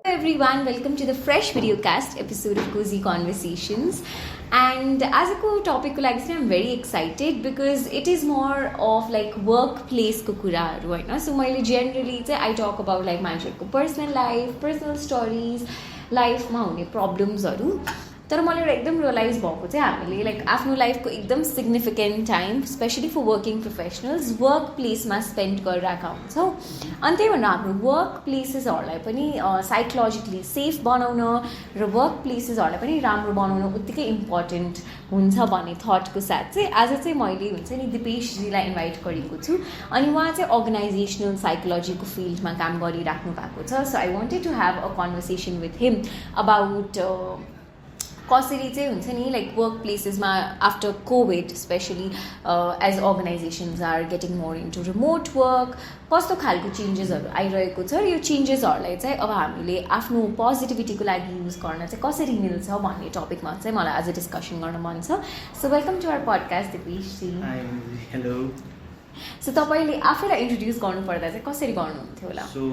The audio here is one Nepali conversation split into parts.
Everyone, welcome to the fresh videocast episode of Cozy Conversations. And as a topic, I'm very excited because it is more of like workplace kukura, right? So generally I talk about like my personal life, personal stories, life problems तर मलाई एकदम रियलाइज भएको चाहिँ हामीले लाइक आफ्नो लाइफको एकदम significant time specially for working professionals work प्लेसमा स्पेन्ड गरिरहेका हुन्छौँ अनि त्यही भएर हाम्रो वर्क प्लेसेसहरूलाई पनि साइकोलोजिकली सेफ बनाउन र वर्क प्लेसेसहरूलाई पनि राम्रो बनाउन उत्तिकै इम्पोर्टेन्ट हुन्छ भन्ने थटको साथ चाहिँ आज चाहिँ मैले हुन्छ नि दिपेशजीलाई इन्भाइट गरेको छु अनि उहाँ चाहिँ अर्गनाइजेसनल साइकोलोजीको फिल्डमा काम गरिराख्नु भएको छ so I wanted to have a conversation with him about कसरी चाहिँ हुन्छ नि लाइक वर्क प्लेसेसमा after COVID specially as organisations are getting more into remote work कस्तो खालको चेन्जेसहरू आइरहेको छ र यो चेन्जेसहरूलाई चाहिँ अब हामीले आफ्नो पोजिटिभिटीको लागि युज गर्न चाहिँ कसरी मिल्छ भन्ने टपिकमा चाहिँ मलाई आज डिस्कसन गर्न मन छ so welcome to our podcast Dipesh ji hello so तपाईँले आफैलाई इन्ट्रोड्युस गर्नुपर्दा चाहिँ कसरी गर्नुहुन्थ्यो होला so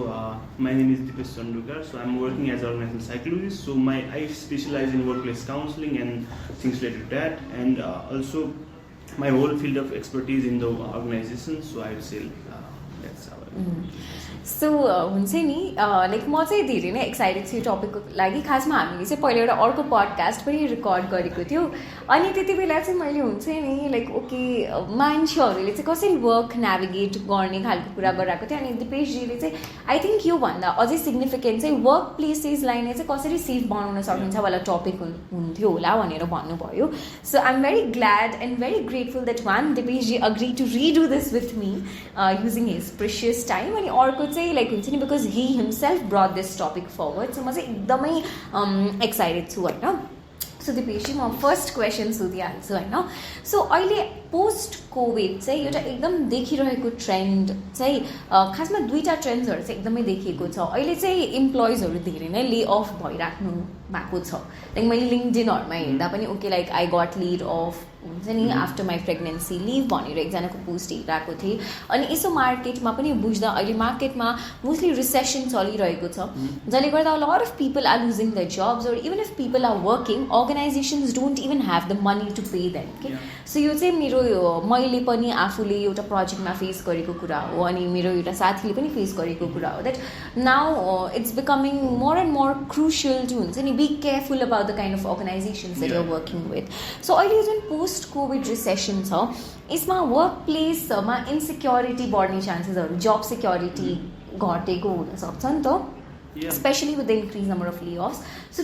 my name is Dipesh Chandrukar so I'm working as organisational psychologist so I specialise in workplace counselling and things related to that and also my whole field of expertise in the organisation so I will say that's so हुन्छ नि लाइक म चाहिँ धेरै नै एक्साइटेड छु यो टपिकको लागि खासमा हामीले चाहिँ पहिला एउटा अर्को पडकास्ट पनि रेकर्ड गरेको थियो अनि त्यति बेला चाहिँ मैले हुन्छ नि लाइक ओके मान्छेहरूले चाहिँ कसरी वर्क नेभिगेट गर्ने खालको कुरा गरिरहेको थियो अनि दिपेशजीले चाहिँ आई थिङ्क योभन्दा अझै सिग्निफिकेन्ट चाहिँ वर्क प्लेसेसलाई नै चाहिँ कसरी सेफ बनाउन सकिन्छ वाला टपिक हुन्थ्यो होला भनेर भन्नुभयो so I am very glad and very grateful that one Dipeshji agree to redo this with me using his precious time अनि अर्को चाहिँ लाइक हुन्छ नि because he himself brought this topic forward so म चाहिँ एकदमै एक्साइटेड छु होइन सो दिपेशजी म फर्स्ट क्वेसन सोधिहाल्छु होइन सो अहिले पोस्ट कोभिड चाहिँ एउटा एकदम देखिरहेको ट्रेन्ड चाहिँ खासमा दुईवटा ट्रेन्ड्सहरू चाहिँ एकदमै देखिएको छ अहिले चाहिँ इम्प्लोइजहरू धेरै नै ले अफ भइराख्नु भएको छ लाइक मैले लिङ्कडिनहरूमा हेर्दा पनि okay like I got laid off हुन्छ नि आफ्टर माई प्रेग्नेन्सी लिभ भनेर एकजनाको पोस्ट हेरिरहेको थिएँ अनि यसो मार्केटमा पनि बुझ्दा अहिले मार्केटमा मोस्टली रिसेसन चलिरहेको छ जसले गर्दा lot of people are losing the jobs or even if people are working organizations don't even have the money to pay them के सो यो चाहिँ मेरो मैले पनि आफूले एउटा प्रोजेक्टमा फेस गरेको कुरा हो अनि मेरो एउटा साथीले पनि फेस गरेको कुरा हो that now it's becoming more and more crucial to हुन्छ नि be careful about the kind of organisations that you're working with so अहिले जुन पोस्ट कोभिड रिसेसन छ यसमा वर्क प्लेसमा इन्सिक्योरिटी बढ्ने चान्सेसहरू जब सिक्योरिटी घटेको हुनसक्छ नि त especially with the increase number of lay offs so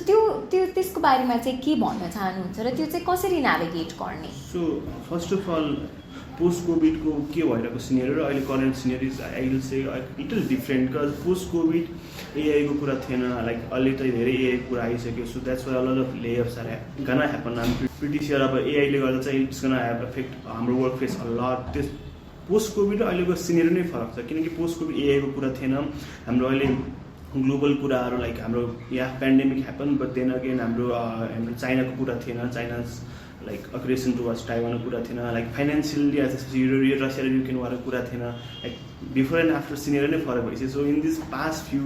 त्यसको बारेमा चाहिँ के भन्न चाहनुहुन्छ र त्यो चाहिँ कसरी नेभिगेट गर्ने so first of all post कोभिडको के भइरहेको सिनेरियो र अहिले current scenario I will say little different because post covid एआईको कुरा थिएन लाइक अहिले त धेरै एआईको कुरा आइसक्यो so that's why a lot of layers are gonna happen I'm pretty sure अब एआईले गर्दा चाहिँ इट्स गना ह्याभ एफेक्ट हाम्रो वर्क प्लेस अलट त्यस पोस्ट कोभिड र अहिलेको सिनेरियो नै फरक छ किनकि पोस्ट कोभिड एआईको कुरा थिएन हाम्रो अहिले ग्लोबल कुराहरू लाइक हाम्रो यहाँ pandemic happen but then again हाम्रो चाइनाको कुरा थिएन चाइना लाइक अग्रेसन टुवर्ड्स टाइवानको कुरा थिएन लाइक फाइनेन्सियली त्यसपछि रसिया र युक्रेनवारको कुरा थिएन like before and after scenario नै फरक भइसक्यो so in this past few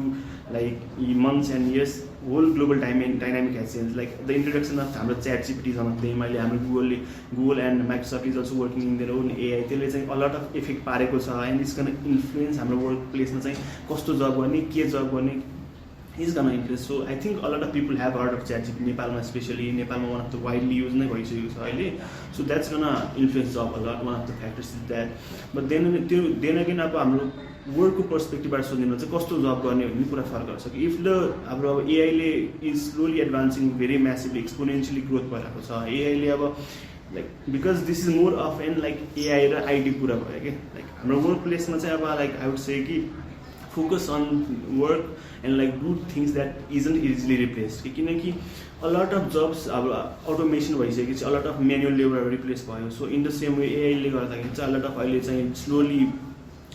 like months and years whole global dynamic has change like the introduction of हाम्रो च्याट जिपिटी जमानाले मैले हाम्रो Google and Microsoft is also working in their own AI त्यसले चाहिँ अलट अफ इफेक्ट पारेको छ एन्ड इट्स गन इन्फ्लुएन्स हाम्रो वर्क प्लेसमा चाहिँ कस्तो जब गर्ने के जब गर्ने is gonna influence so I think a lot of people have heard of chat GPT नेपालमा स्पेसली नेपालमा one of the widely use नै भइसकेको छ अहिले so that's gonna influence job a lot one of the factors is that but then again अब हाम्रो वर्कको पर्सपेक्टिभबाट सोध्नु चाहिँ कस्तो जब गर्ने भन्ने कुरा फरक गर्छ कि इफ द हाम्रो अब एआईले is slowly advancing very massively exponentially growth भइरहेको छ एआईले अब like because this is more of and like AI र आइटी कुरा भयो कि लाइक हाम्रो वर्क प्लेसमा चाहिँ अब लाइक आई वुड से कि focus on work and like do things that isn't easily replaced किनकि अलट अफ जब्स अब अटोमेसन भइसकेपछि अलट अफ म्यानुअल लेबरहरू रिप्लेस भयो so in the same way एआईले गर्दाखेरि चाहिँ अलट अफ अहिले चाहिँ स्लोली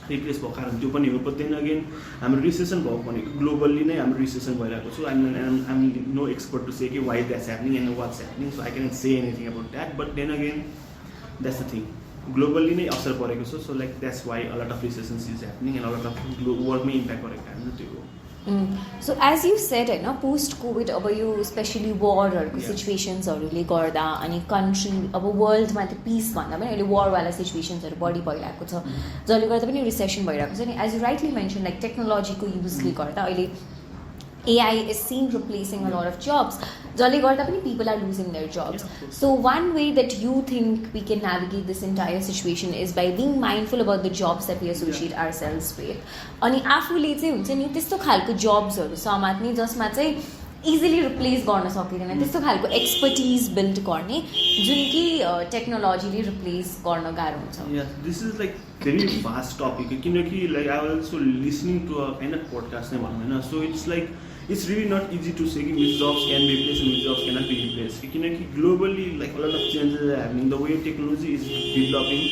रिप्लेस भएको कारण त्यो पनि हो बट देन अगेन हाम्रो रिसेसन भएको भनेको ग्लोबल्ली नै हाम्रो रिसेसन भइरहेको छु I'm no expert to say कि why that's happening and what's happening so I can say anything about that but then again that's the thing globally नै असर परेको छ. So like that's why a lot of recessions is happening and a lot of वर्कमै इम्प्याक्ट गरेको कारण त्यो हो. सो एज यु सेड होइन पोस्ट कोभिड अब यो स्पेसली वारहरूको सिचुएसन्सहरूले गर्दा अनि कन्ट्री अब वर्ल्डमा त्यो पिस भन्दा पनि अहिले वारवाला सिचुएसन्सहरू बढी भइरहेको छ जसले गर्दा पनि रिसेसन भइरहेको छ नि. As you rightly mention like टेक्नोलोजीको युजले गर्दा अहिले AI is seen replacing a lot of jobs. जसले गर्दा पनि people are losing their jobs. So one way that you think we can navigate this entire situation is by being mindful about the jobs that we associate ourselves with. अनि आफूले चाहिँ हुन्छ नि त्यस्तो खालको जब्सहरू समात्ने जसमा चाहिँ इजिली रिप्लेस गर्न सकिँदैन त्यस्तो खालको एक्सपर्टिज बिल्ड गर्ने जुन कि टेक्नोलोजीले रिप्लेस गर्न गाह्रो हुन्छ. This is like very vast topic किनकि like I was also listening to a kind of podcast नै भनौँ होइन. So it's like it's really not easy to say which jobs can be replaced and which jobs cannot be replaced. Because globally, like a lot of changes are happening. The way technology is developing,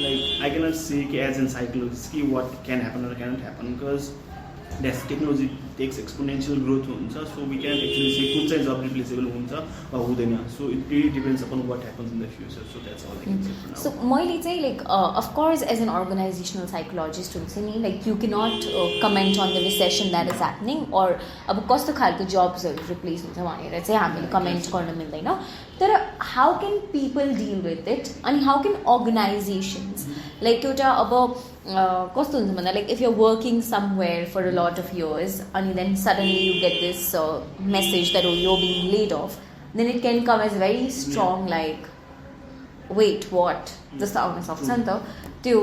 like I cannot say as a psychologist what can happen or cannot happen because that's technology takes exponential growth. So we can actually say which job replaceable or hudaina. So it really depends upon what happens in the future. So that's all I can say for now. So मैले चाहिँ like of course as an organizational psychologist हुन्छ नि like you cannot comment on the recession that is happening or अब कस्तो खालको जब्सहरू रिप्लेस हुन्छ भनेर चाहिँ हामीले कमेन्ट गर्न मिल्दैन. तर how can people deal with it अनि how can organizations like एउटा अब कस्तो हुन्छ भन्दा like if you're working somewhere for a lot of years and then suddenly you get this message that oh you're being laid off, then it can come as very strong like wait what जस्तो आउन सक्छ नि त त्यो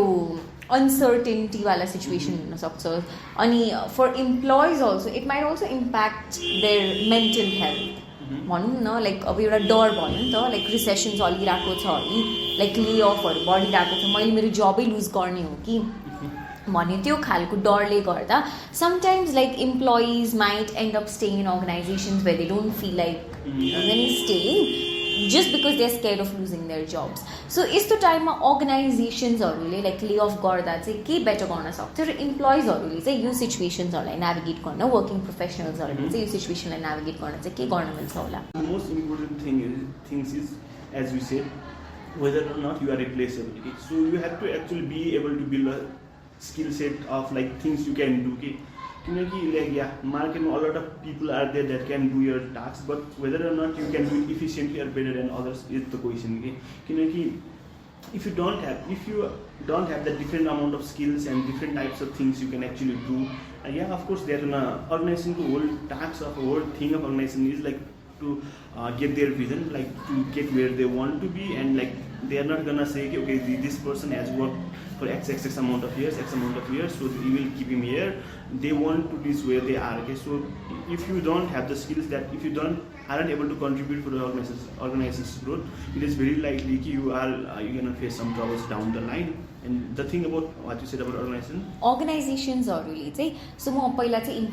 uncertainty वाला situation हुन सक्छ. अनि for employees also it might also impact their mental health भनौँ न लाइक अब एउटा डर भन्यो नि त लाइक रिसेसन चलिरहेको छ है लाइक ले अफहरू बढिरहेको छ मैले मेरो जबै लुज गर्ने हो कि भन्ने त्यो खालको डरले गर्दा sometimes like employees might end up staying in organisations where they don't feel like staying just because they're scared of losing their jobs. So यस्तो टाइममा अर्गनाइजेसन्सहरूले लाइक ले अफ गर्दा चाहिँ के बेटर गर्न सक्छ र इम्प्लोइजहरूले चाहिँ यो सिचुएसन्सहरूलाई नेभिगेट गर्न वर्किङ प्रोफेसनल्सहरूले चाहिँ यो सिचुएसनलाई नेभिगेट गर्न चाहिँ के गर्न मिल्छ होला. Most important things is as we said whether or not you are replaceable. So you have to actually be able to build a skill set of like things you can do कि किनकि लाइक या मार्केटमा a lot of people are there that can do your task but whether or not you can do efficiently or better than others is the question कि किनकि if you don't have that different amount of skills and different types of things you can actually do yeah of course there organization the whole task of the whole thing of organization is like to get their vision like to get where they want to be and like they are not gonna say okay this person has worked for x amount of years so we will keep him here. They want to reach where they are. Okay, so if you don't have the skills that if you aren't able to contribute for the organization's growth, it is very likely you're gonna face some troubles down the line. And the thing about what you said about organizations चाहिँ सो म पहिला चाहिँ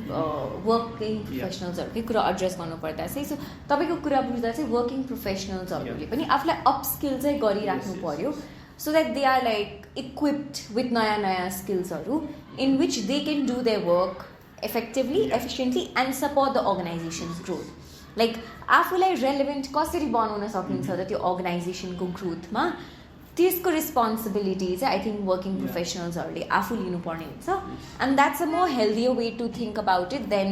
वर्किङ प्रोफेसनल्सहरूकै कुरा एड्रेस गर्नुपर्दा चाहिँ सो तपाईँको कुरा बुझ्दा चाहिँ वर्किङ प्रोफेसनल्सहरूले पनि आफूलाई अपस्किल चाहिँ गरिराख्नु पर्यो so that they are like equipped with naya skillsहरू in which they can do their work effectively, efficiently and support the organization's growth. Like आफूलाई relevant कसरी बनाउन सकिन्छ त त्यो अर्गनाइजेसनको ग्रोथमा त्यसको रेस्पोन्सिबिलिटी चाहिँ आई थिङ्क वर्किङ प्रोफेसनल्सहरूले आफू लिनुपर्ने हुन्छ and that's a more healthier way to think about it than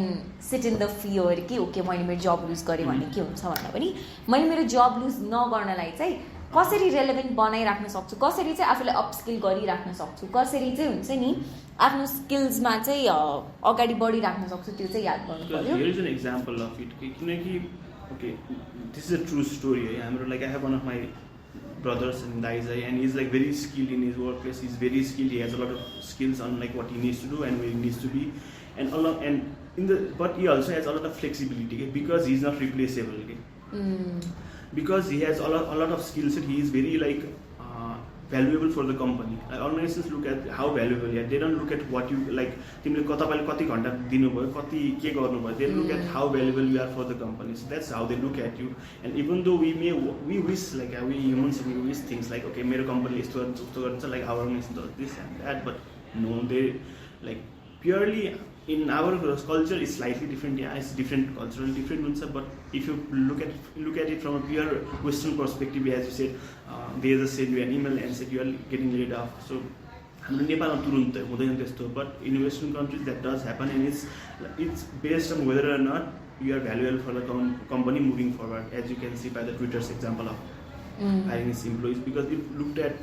sit in the fear कि ओके मैले मेरो जब लुज गरेँ भने के हुन्छ भन्दा पनि मैले मेरो जब लुज नगर्नलाई चाहिँ कसरी रेलेभेन्ट बनाइराख्न सक्छु कसरी चाहिँ आफूलाई अपस्किल गरिराख्न सक्छु कसरी चाहिँ हुन्छ नि आफ्नो स्किल्समा चाहिँ अगाडि बढिराख्न सक्छु त्यो चाहिँ याद गर्नु पर्यो. Here is an example of it किनकि okay this is a true story है हाम्रो like I have one of my brothers and guys and he's like very skilled in his workplace. He's very skilled. He has a lot of skills on like what he needs to do and where he needs to be and a lot and but he also has a lot of flexibility okay? Because he's not replaceable okay? Because he has a lot of skills and he is very like valuable for the company. Organizations look at how valuable you are. They don't look at what you like तिमीले तपाईले कति घण्टा दिनुभयो कति के गर्नुभयो. They look at how valuable you are for the company. So that's how they look at you. And even though we wish like we humans we wish things like okay मेरो company यस्तो गर्छ like our organization does this and that but no they like purely in our culture is slightly different. Yeah, it's different, cultural different हुन्छ. But if you look at it from a pure Western perspective, as you said, they just send you an email and said you are getting laid off. So हाम्रो नेपालमा तुरुन्त हुँदैन त्यस्तो. But in Western countries that does happen, and it's based on whether or not you are valuable for the company moving forward, as you can see by the Twitter's example of hiring its employees. Because it looked at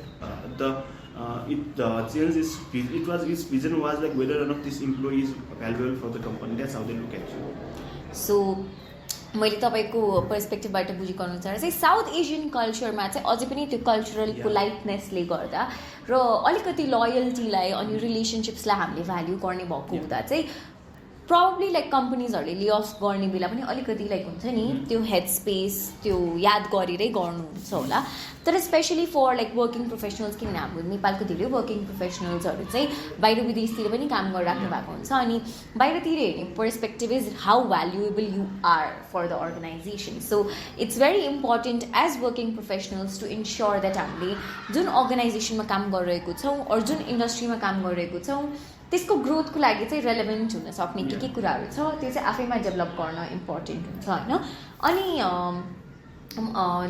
its vision was like whether or not this employee is valuable for the company. That's how they look at you. So मैले तपाईँको पर्सपेक्टिभबाट बुझेको अनुसार चाहिँ साउथ एसियन कल्चरमा चाहिँ अझै पनि त्यो कल्चरल पोलाइटनेसले गर्दा र अलिकति लोयल्टीलाई अनि रिलेसनसिप्सलाई हामीले भ्याल्यू गर्ने भएको हुँदा चाहिँ प्रब्ली लाइक कम्पनीजहरूले ले अफ गर्ने बेला पनि अलिकति लाइक हुन्छ नि त्यो हेड स्पेस त्यो याद गरेरै गर्नुहुन्छ होला. तर especially for like working professionals, किनभने हाम्रो नेपालको धेरै वर्किङ प्रोफेसनल्सहरू चाहिँ बाहिर विदेशतिर पनि काम गरिराख्नु भएको हुन्छ. अनि बाहिरतिर हेर्ने perspective is how valuable you are for the organisation. So it's very important as working professionals to ensure that हामीले जुन अर्गनाइजेसनमा काम गरिरहेको छौँ अरू जुन इन्डस्ट्रीमा काम गरिरहेको छौँ त्यसको ग्रोथको लागि चाहिँ रेलेभेन्ट हुन सक्ने के कुराहरू छ त्यो चाहिँ आफैमा डेभलप गर्न इम्पोर्टेन्ट हुन्छ होइन. अनि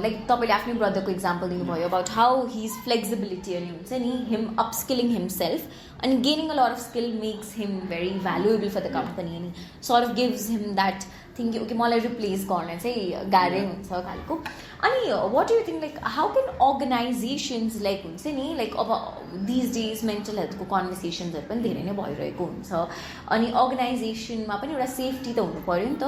लाइक तपाईँले आफ्नै ब्रदरको इक्जाम्पल दिनुभयो अबाउट हाउ हिज फ्लेक्सिबिलिटी अनि हुन्छ नि हिम अपस्किलिङ हिमसेल्फ अनि gaining a lot of skill makes him very valuable for the company अनि sort of gives him that think okay मलाई रिप्लेस गर्न चाहिँ गाह्रै हुन्छ खालको. अनि what do you think like how can organizations like हुन्छ नि लाइक अब दिज डेज मेन्टल हेल्थको कन्भर्सेसन्सहरू पनि धेरै नै भइरहेको हुन्छ अनि अर्गनाइजेसनमा पनि एउटा सेफ्टी त हुनु पऱ्यो नि त.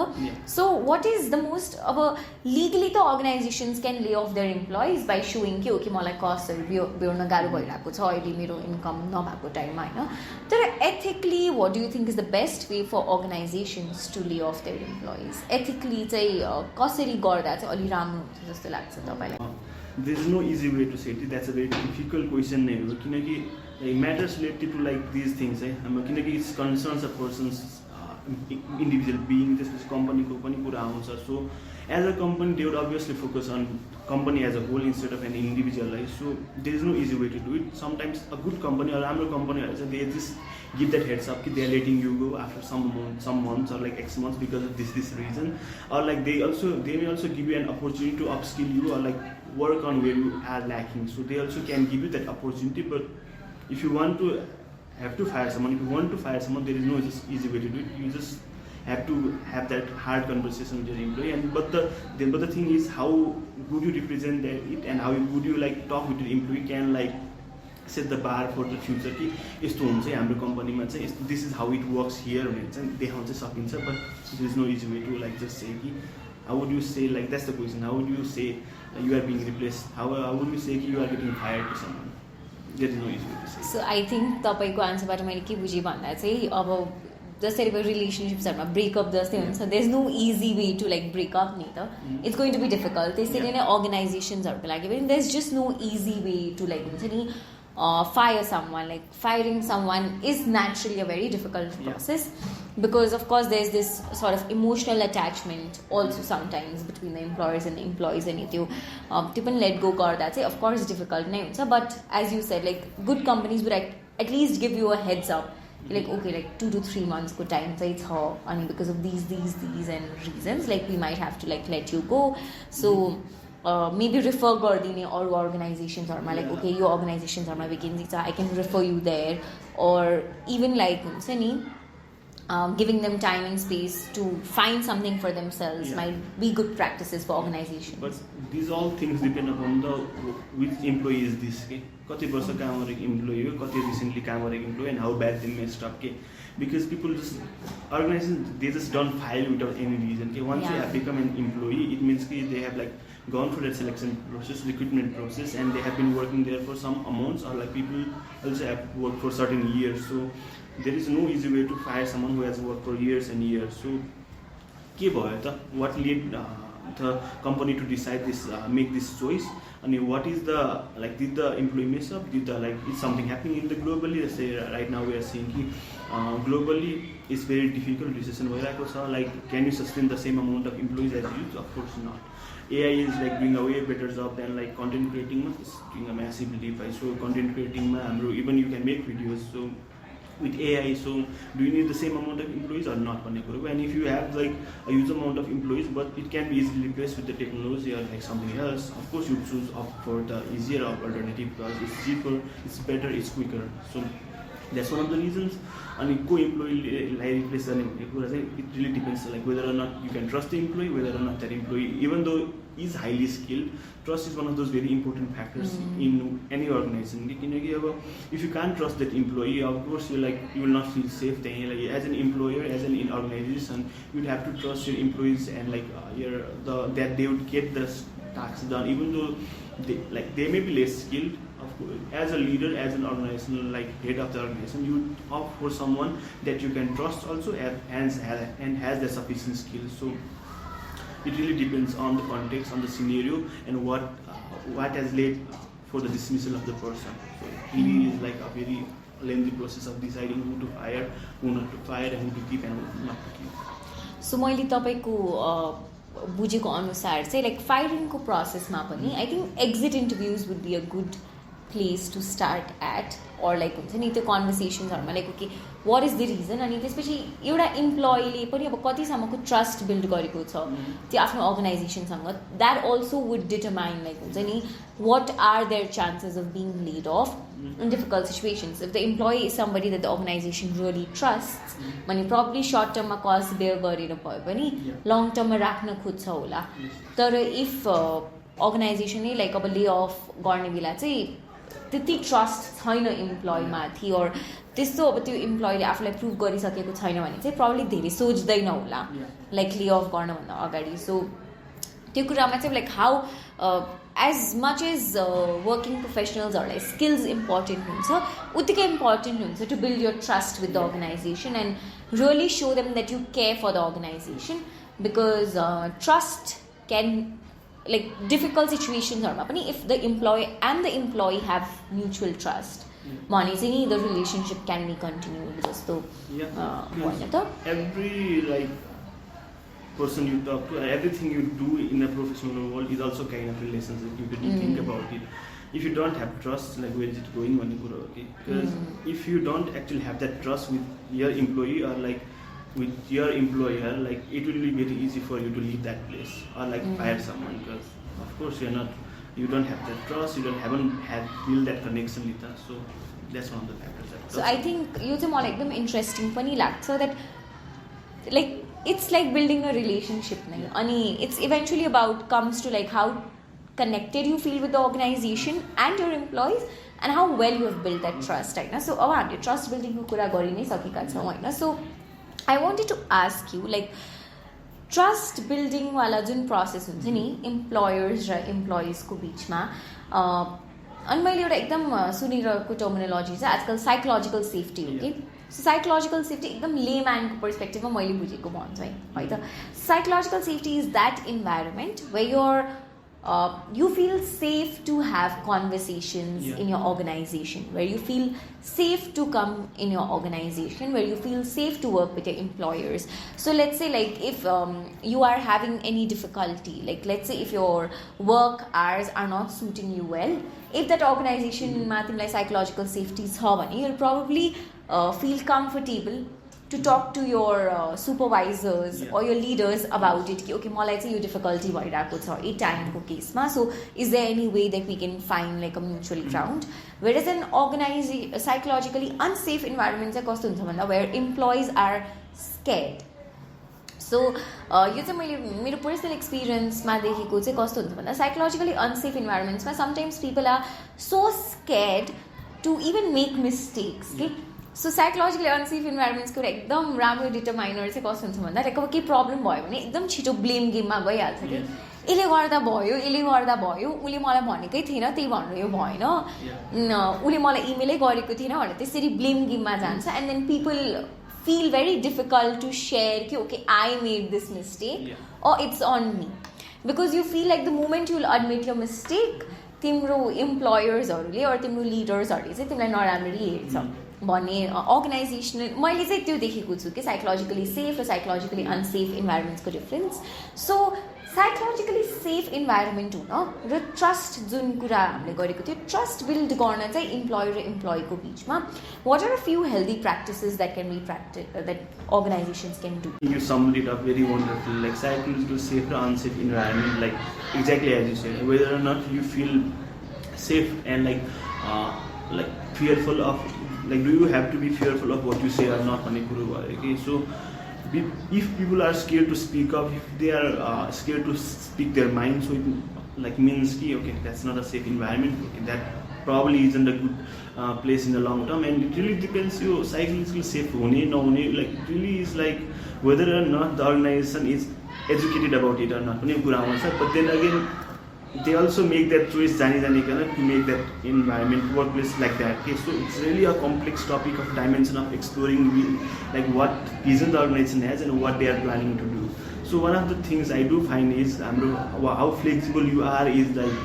So what is the most अब लिगली त organisations can lay off their employees by saying कि ओके मलाई कस्टहरू बेहोर्न गाह्रो भइरहेको छ अहिले मेरो इन्कम नभएको टाइममा होइन. तर ethically what do you think is the best way for organisations to lay off their employees? Ethically चाहिँ कसरी गर्दा चाहिँ अलिक राम्रो हुन्छ जस्तो लाग्छ तपाईँलाई? There is no easy way to say it. That's a very difficult question नै हो किनकि matters related to like these things है हाम्रो किनकि it concerns a person's individual being. त्यसपछि कम्पनीको पनि कुरा आउँछ. So as a company they would obviously focus on company as a whole instead of an individual, right? So there is no easy way to do it. Sometimes a good company or राम्रो company they just give that heads up that they are letting you go after some months or like X months because of this reason, or like they may also give you an opportunity to upskill you or like work on where you are lacking. So they also can give you that opportunity. But if you have to fire someone, there is no just easy way to do it. You just have to have that hard conversation with your employee. And but the thing is how good you represent it and how good you like talk with your employee can like set the bar for the future कि यस्तो हुन्छ है हाम्रो कम्पनीमा चाहिँ this is how it works here भनेर चाहिँ देखाउन चाहिँ सकिन्छ. But there is no easy way to like just say कि how would you say like that's the question, how would you say you are being replaced, how would you say कि you are getting fired to someone? There is no easy way to say. So I think तपाईँको आन्सरबाट मैले के बुझेँ भन्दा चाहिँ अब जसरी अब रिलेसनसिप्सहरूमा ब्रेकअप जस्तै हुन्छ there is no easy way to like breakup नि त it's going to be difficult. त्यसरी नै अर्गनाइजेसन्सहरूको लागि पनि there is just no easy way to like हुन्छ नि fire someone. Like firing someone is naturally a very difficult process because of course there's this sort of emotional attachment also sometimes between the employers and the employees and त्यो पनि let go गर्दा चाहिँ of course difficult नै हुन्छ. But as you said like good companies would at least give you a heads up like okay like 2 to 3 months को time चाहिँ छ अनि because of these and reasons like we might have to like let you go. So maybe refer गरिदिने अरू अर्गनाइजेसन्सहरूमा लाइक ओके यो अर्गनाइजेसन्सहरूमा भेकेन्सी छ I can refer you there or even like giving them time and space to find something for themselves might be good practices for organizations. But these all things depend upon the which employee is this. कति वर्ष काम गरेको employee हो, कति recently काम गरेको employee, and how bad they messed up. Because people just organizations they just don't fire without any reason. Once you have become an employee, it means they have like gone through that selection process, recruitment process, and they have been working there for some amounts, or like people also have worked for certain years. So there is no easy way to fire someone who has worked for years and years. So what led the company to decide this, make this choice? And what is the like? Did the employee mess up? Did the like? Is something happening in the globally? Let's say right now we are seeing globally it's very difficult. Recession like, can you sustain the same amount of employees as you? Of course not. AI is like doing a way better job than like content creating. Is doing a massive leap. So content creating, even you can make videos. So with AI, so do you need the same amount of employees or not? And if you have like a huge amount of employees, but it can be easily replaced with the technology or like something else, of course you choose opt for the easier alternative because it's cheaper, it's better, it's quicker. So that's one of the reasons. And co-employee replace it really depends like whether or not you can trust the employee, whether or not that employee, even though is highly skilled, trust is one of those very important factors in any organization. If you can't trust that employee, of course you will not feel safe then. Like as an employer, as an organization, you'd have to trust your employees and that they would get the tasks done, even though they may be less skilled. As a leader, as an organizational head of the organization, you opt for someone that you can trust also and has the sufficient skills. So it really depends on the context, on the scenario, and what has led for the dismissal of the person. So it really is like a very lengthy process of deciding who to hire, who not to fire, and who to keep and who not to keep. So मैले तपाईको बुझेको अनुसार चाहिँ लाइक फायरिङको प्रोसेसमा पनि I think exit interviews would be a good place to start at or like हुन्छ नि त्यो कन्भर्सेसन्सहरूमा like okay what is the reason अनि त्यसपछि एउटा इम्प्लोइले पनि अब कतिसम्मको ट्रस्ट बिल्ड गरेको छ त्यो आफ्नो अर्गनाइजेसनसँग that also would determine like हुन्छ नि what are there chances of being laid off in difficult situations. If the employee is somebody that the organization really trusts, भने probably short term मा cost bear गरेर भयो भने long term मा राख्न खोज्छ होला. तर if organization नै like अब lay off गर्ने बेला चाहिँ त्यति ट्रस्ट छैन इम्प्लोइ माथि और त्यस्तो अब त्यो इम्प्लोइले आफूलाई प्रुभ गरिसकेको छैन भने चाहिँ probably धेरै सोच्दैन होला लाइक ले अफ गर्नभन्दा अगाडि. सो त्यो कुरामा चाहिँ like how as much as working professionalsहरूलाई skills important हुन्छ उत्तिकै important हुन्छ to build your trust with the organization and really show them that you care for the organization, because trust can like difficult situationsहरूमा पनि if the employee and the employee have mutual trust भने चाहिँ नि the relationship can be continued जस्तो होइन त. Every person you talk to, everything you do in a professional world is also kind of relationship. You could think about it. If you don't have trust, like where is it going? Because if you don't actually have that trust with your employee or like with your employer, like it will be very easy for you to leave that place or like fire someone, because of course you don't have that trust, you haven't built that connection with us. So that's one of the factors. So I think यो चाहिँ मलाई एकदम इन्ट्रेस्टिङ पनि लाग्छ that like it's like building a relationship नै अनि it's eventually about comes to like how connected you feel with the organization and your employees and how well you have built that trust होइन. सो अब हामीले ट्रस्ट बिल्डिङको कुरा गरि नै सकेका छौँ होइन. So I wanted to ask you like trust बिल्डिङवाला जुन प्रोसेस हुन्छ नि इम्प्लोयर्स र इम्प्लोइजको बिचमा अनि मैले एउटा एकदम सुनिरहेको टर्मिनोलोजी चाहिँ आजकल साइकोलोजिकल सेफ्टी हो कि. सो साइकोलोजिकल सेफ्टी एकदम लेम्यानको पर्सपेक्टिभमा मैले बुझेको भन्छु है त. Psychological safety is that environment where you feel safe to have conversations in your organization, where you feel safe to come in your organization, where you feel safe to work with your employers. So let's say like if you are having any difficulty, like let's say if your work hours are not suiting you well, if that organization ma timlai psychological safety cha bhane you'll probably feel comfortable to talk to your supervisors or your leaders about it कि okay मलाई चाहिँ यो difficulty भइरहेको छ यही टाइमको केसमा. So is there any way that we can find like a mutual ground? Whereas an psychologically unsafe environment चाहिँ कस्तो हुन्छ भन्दा where employees are scared. So यो चाहिँ मैले मेरो पर्सनल एक्सपिरियन्समा देखेको चाहिँ कस्तो हुन्छ भन्दा psychologically unsafe environmentsमा sometimes people are so scared to even make mistakes कि. सो साइकोलोजिकली अनसेफ इन्भाइरोमेन्ट्सको एउटा एकदम राम्रो डिटरमाइनर चाहिँ कस्तो हुन्छ भन्दा लाइक अब केही प्रब्लम भयो भने एकदम छिटो ब्लेम गेममा गइहाल्छ कि यसले गर्दा भयो उसले मलाई भनेकै थिएन त्यही भनेर यो भएन, उसले मलाई इमेलै गरेको थिएन भनेर त्यसरी ब्लेम गेममा जान्छ. And then people feel very difficult to share कि okay I made this mistake or it's on me, because you feel like the moment you will admit your mistake तिम्रो इम्प्लोयर्सहरूले or तिम्रो लिडर्सहरूले चाहिँ तिमीलाई नराम्ररी हेर्छ भन्ने अर्गनाइजेसनल मैले चाहिँ त्यो देखेको छु कि साइकोलोजिकली सेफ र साइकोलोजिकली अनसेफ इन्भाइरोमेन्ट्सको difference. So psychologically safe environment हुन र ट्रस्ट जुन कुरा हामीले गरेको थियो ट्रस्ट बिल्ड गर्न चाहिँ इम्प्लोयर र इम्प्लोइको बिचमा what are a few healthy practices that can be that organizations can do. You summed it up very wonderful, like psychological safe or unsafe environment, like exactly as you said, whether or not you feel safe and like fearful of, like do you have to be fearful of what you say or not, okay? So if people are scared to speak up, if they are scared to speak their mind, so it like means ki, okay, that's not a safe environment, okay, that probably isn't a good place in the long term. And it really depends you psychologically safe hone nahune, like it really is like whether or not the organization is educated about it or not pani kura huncha. But then again they also make that choice jani kana to make that environment workplace like that, okay? So it's really a complex topic of dimension of exploring like what vision the organization has and what they are planning to do. So one of the things I do find is how flexible you are is like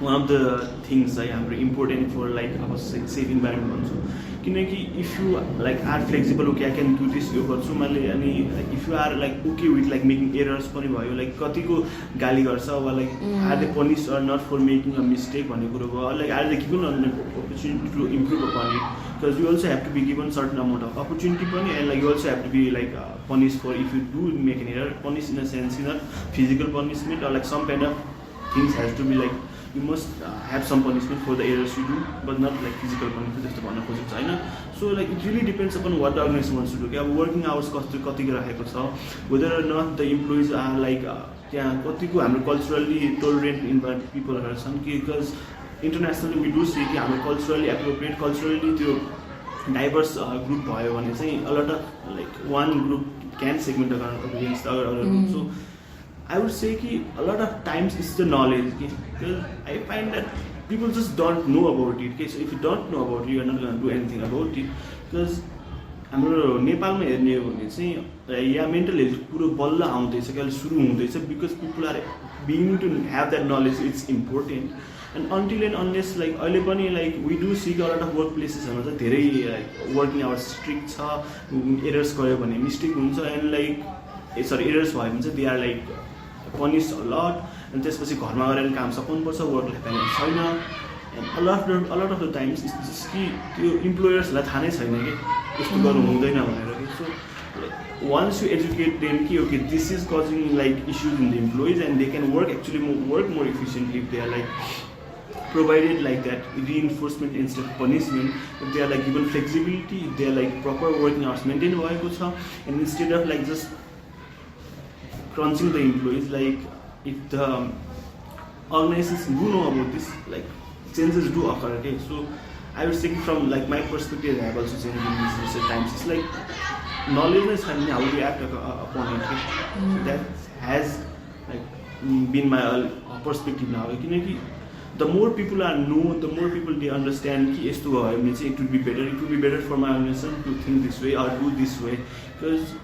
one of the things important for like our safe environment also. किनकि if you like are flexible, okay, I can do this, यो गर्छु मैले, अनि if you are like okay with like making errors पनि भयो, like कतिको गाली गर्छ वा like are they punished or not for making a mistake भन्ने कुरो भयो, like are they given an opportunity to improve upon it, because you also have to be given certain amount of opportunity पनि, and like you also have to be like punished for if you do make an error, punished in a sense, not physical punishment or like some kind of things has to be like you must have some punishment for the errors you do, but not like physical punishment जस्तो भन्न खोजेको छ हैन. So like it really depends upon what the organization wants to do. अब working hours कतिको राखेको छ, whether or not the employees are like त्यहाँ कतिको हाम्रो culturally tolerant people छन्, because internationally we do see कि हाम्रो culturally appropriate, culturally त्यो diverse group भयो भने चाहिँ a lot of like one group can segment against the other group. So I would say कि a lot of times it's the knowledge, because I find that people just don't know about it, okay? So if you don't know about it, you're not going to do anything about it. Because हाम्रो नेपालमा हेर्ने हो भने चाहिँ यहाँ मेन्टल हेल्थ पुरो बल्ल आउँदैछ कि अहिले सुरु हुँदैछ, because people are beginning to have that knowledge, it's important. And until and unless like अहिले पनि like we do see a lot of work प्लेसेसहरूमा चाहिँ धेरै लाइक वर्किङ आवर्स स्ट्रिक्ट छ, एरर्स गयो भने मिस्टेक हुन्छ, एन्ड लाइक एरर्स भयो भने चाहिँ they are like punish a lot, अनि त्यसपछि घरमा गएर काम सघाउनुपर्छ, वर्क लाइफ ब्यालेन्स छैन. And a lot of the times it's just कि त्यो इम्प्लोयर्सहरूलाई थाहा नै छैन कि यस्तो गर्नु हुँदैन भनेर कि. So once you educate them कि okay this is causing like issues in the employees and they can work more efficiently if they are like provided like that reinforcement instead of punishment, if they are like given flexibility, if they are like proper working hours maintained भएको छ, and instead of like just crunching the employees, like if the organizations do know about this, like changes do occur, okay? So I would say from like my perspective, I have also changed in this recent times. It's like knowledge is how we act upon it, okay? So that has like been my perspective now. The more people are know, the more people they understand कि यस्तो भयो भने चाहिँ it would be better for my organization to think this way or do this way, because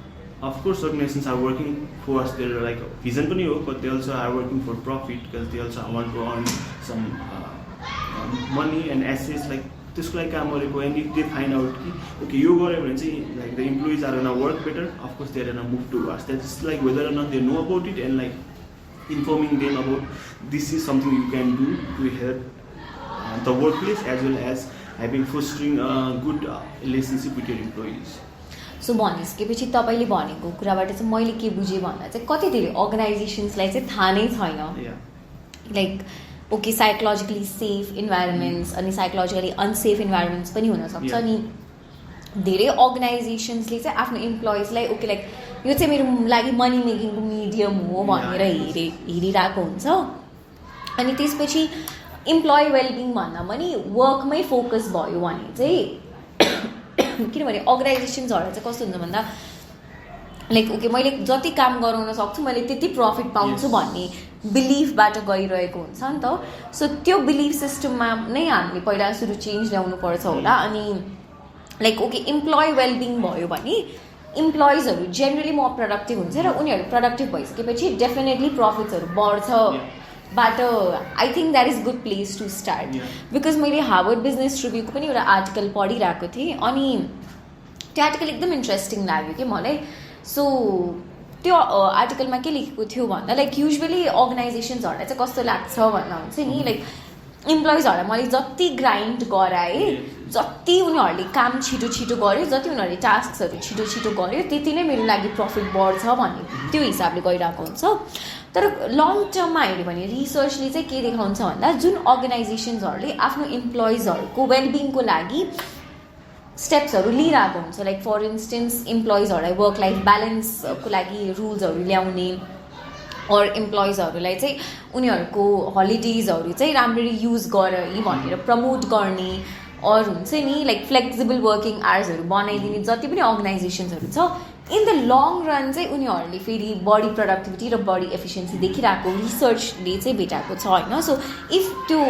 of course organizations are working for us, they're like vision पनि हो, but they also are working for profit, because they also want to earn some money and assets, like त्यसको लागि काम गरेको. And if they find out कि okay यो गर्यो भने चाहिँ like the employees are gonna work better, of course they're gonna move towards that. It's like whether or not they know about it and like informing them about this is something you can do to help the workplace as well as having fostering a good relationship with your employees. So भनिसकेपछि तपाईँले भनेको कुराबाट चाहिँ मैले के बुझेँ भन्दा चाहिँ कति धेरै अर्गनाइजेसन्सलाई चाहिँ थाहा नै छैन, लाइक ओके साइकोलोजिकली सेफ इन्भाइरोमेन्ट्स अनि साइकोलोजिकली अनसेफ इन्भाइरोमेन्ट्स पनि हुनसक्छ. अनि धेरै अर्गनाइजेसन्सले चाहिँ आफ्नो इम्प्लोइजलाई ओके लाइक यो चाहिँ मेरो लागि मनी मेकिङको मिडियम हो भनेर हेरिरहेको हुन्छ. अनि त्यसपछि इम्प्लोइ वेलबिङ भन्दा पनि वर्कमै फोकस भयो भने चाहिँ किनभने अर्गनाइजेसन्सहरू चाहिँ कस्तो हुन्छ भन्दा लाइक ओके मैले जति काम गराउन सक्छु मैले त्यति प्रफिट पाउँछु भन्ने बिलिफबाट गइरहेको हुन्छ नि त. सो त्यो बिलिफ सिस्टममा नै हामीले पहिला सुरु चेन्ज ल्याउनु पर्छ होला. अनि लाइक ओके इम्प्लोइ वेलबिङ भयो भने इम्प्लोइजहरू जेनरली मोर प्रोडक्टिभ हुन्छ र उनीहरू प्रोडक्टिभ भइसकेपछि डेफिनेटली प्रफिट्सहरू बढ्छ बाट I think that is good place to start. Because मैले हार्वर्ड बिजनेस रिभ्यूको पनि एउटा आर्टिकल पढिरहेको थिएँ, अनि त्यो आर्टिकल एकदम इन्ट्रेस्टिङ लाग्यो कि मलाई. सो त्यो आर्टिकलमा के लेखेको थियो भन्दा लाइक युजली अर्गनाइजेसन्सहरूलाई चाहिँ कस्तो लाग्छ भन्दा हुन्छ नि लाइक इम्प्लोइजहरूलाई मैले जति ग्राइन्ड गराएँ जति उनीहरूले काम छिटो छिटो गर्यो जति उनीहरूले टास्कहरू छिटो छिटो गर्यो त्यति नै मेरो लागि प्रफिट बढ्छ भन्ने त्यो हिसाबले गइरहेको हुन्छ तर लङ टर्ममा हेऱ्यो भने रिसर्चले चाहिँ के देखाउँछ भन्दा जुन अर्गनाइजेसन्सहरूले आफ्नो इम्प्लोइजहरूको वेलबिङको लागि स्टेप्सहरू लिइरहेको हुन्छ लाइक फर इन्स्टेन्स इम्प्लोइजहरूलाई वर्क लाइफ ब्यालेन्सको लागि रुल्सहरू ल्याउने अर इम्प्लोइजहरूलाई चाहिँ उनीहरूको हलिडेजहरू चाहिँ राम्ररी युज गर भनेर प्रमोट गर्ने अरू हुन्छ नि लाइक फ्लेक्सिबल वर्किङ आवर्सहरू बनाइदिने जति पनि अर्गनाइजेसन्सहरू छ इन द लङ रन चाहिँ उनीहरूले फेरि बढी प्रोडक्टिभिटी र बढी एफिसियन्सी देखिरहेको रिसर्चले चाहिँ भेटाएको छ होइन सो इफ त्यो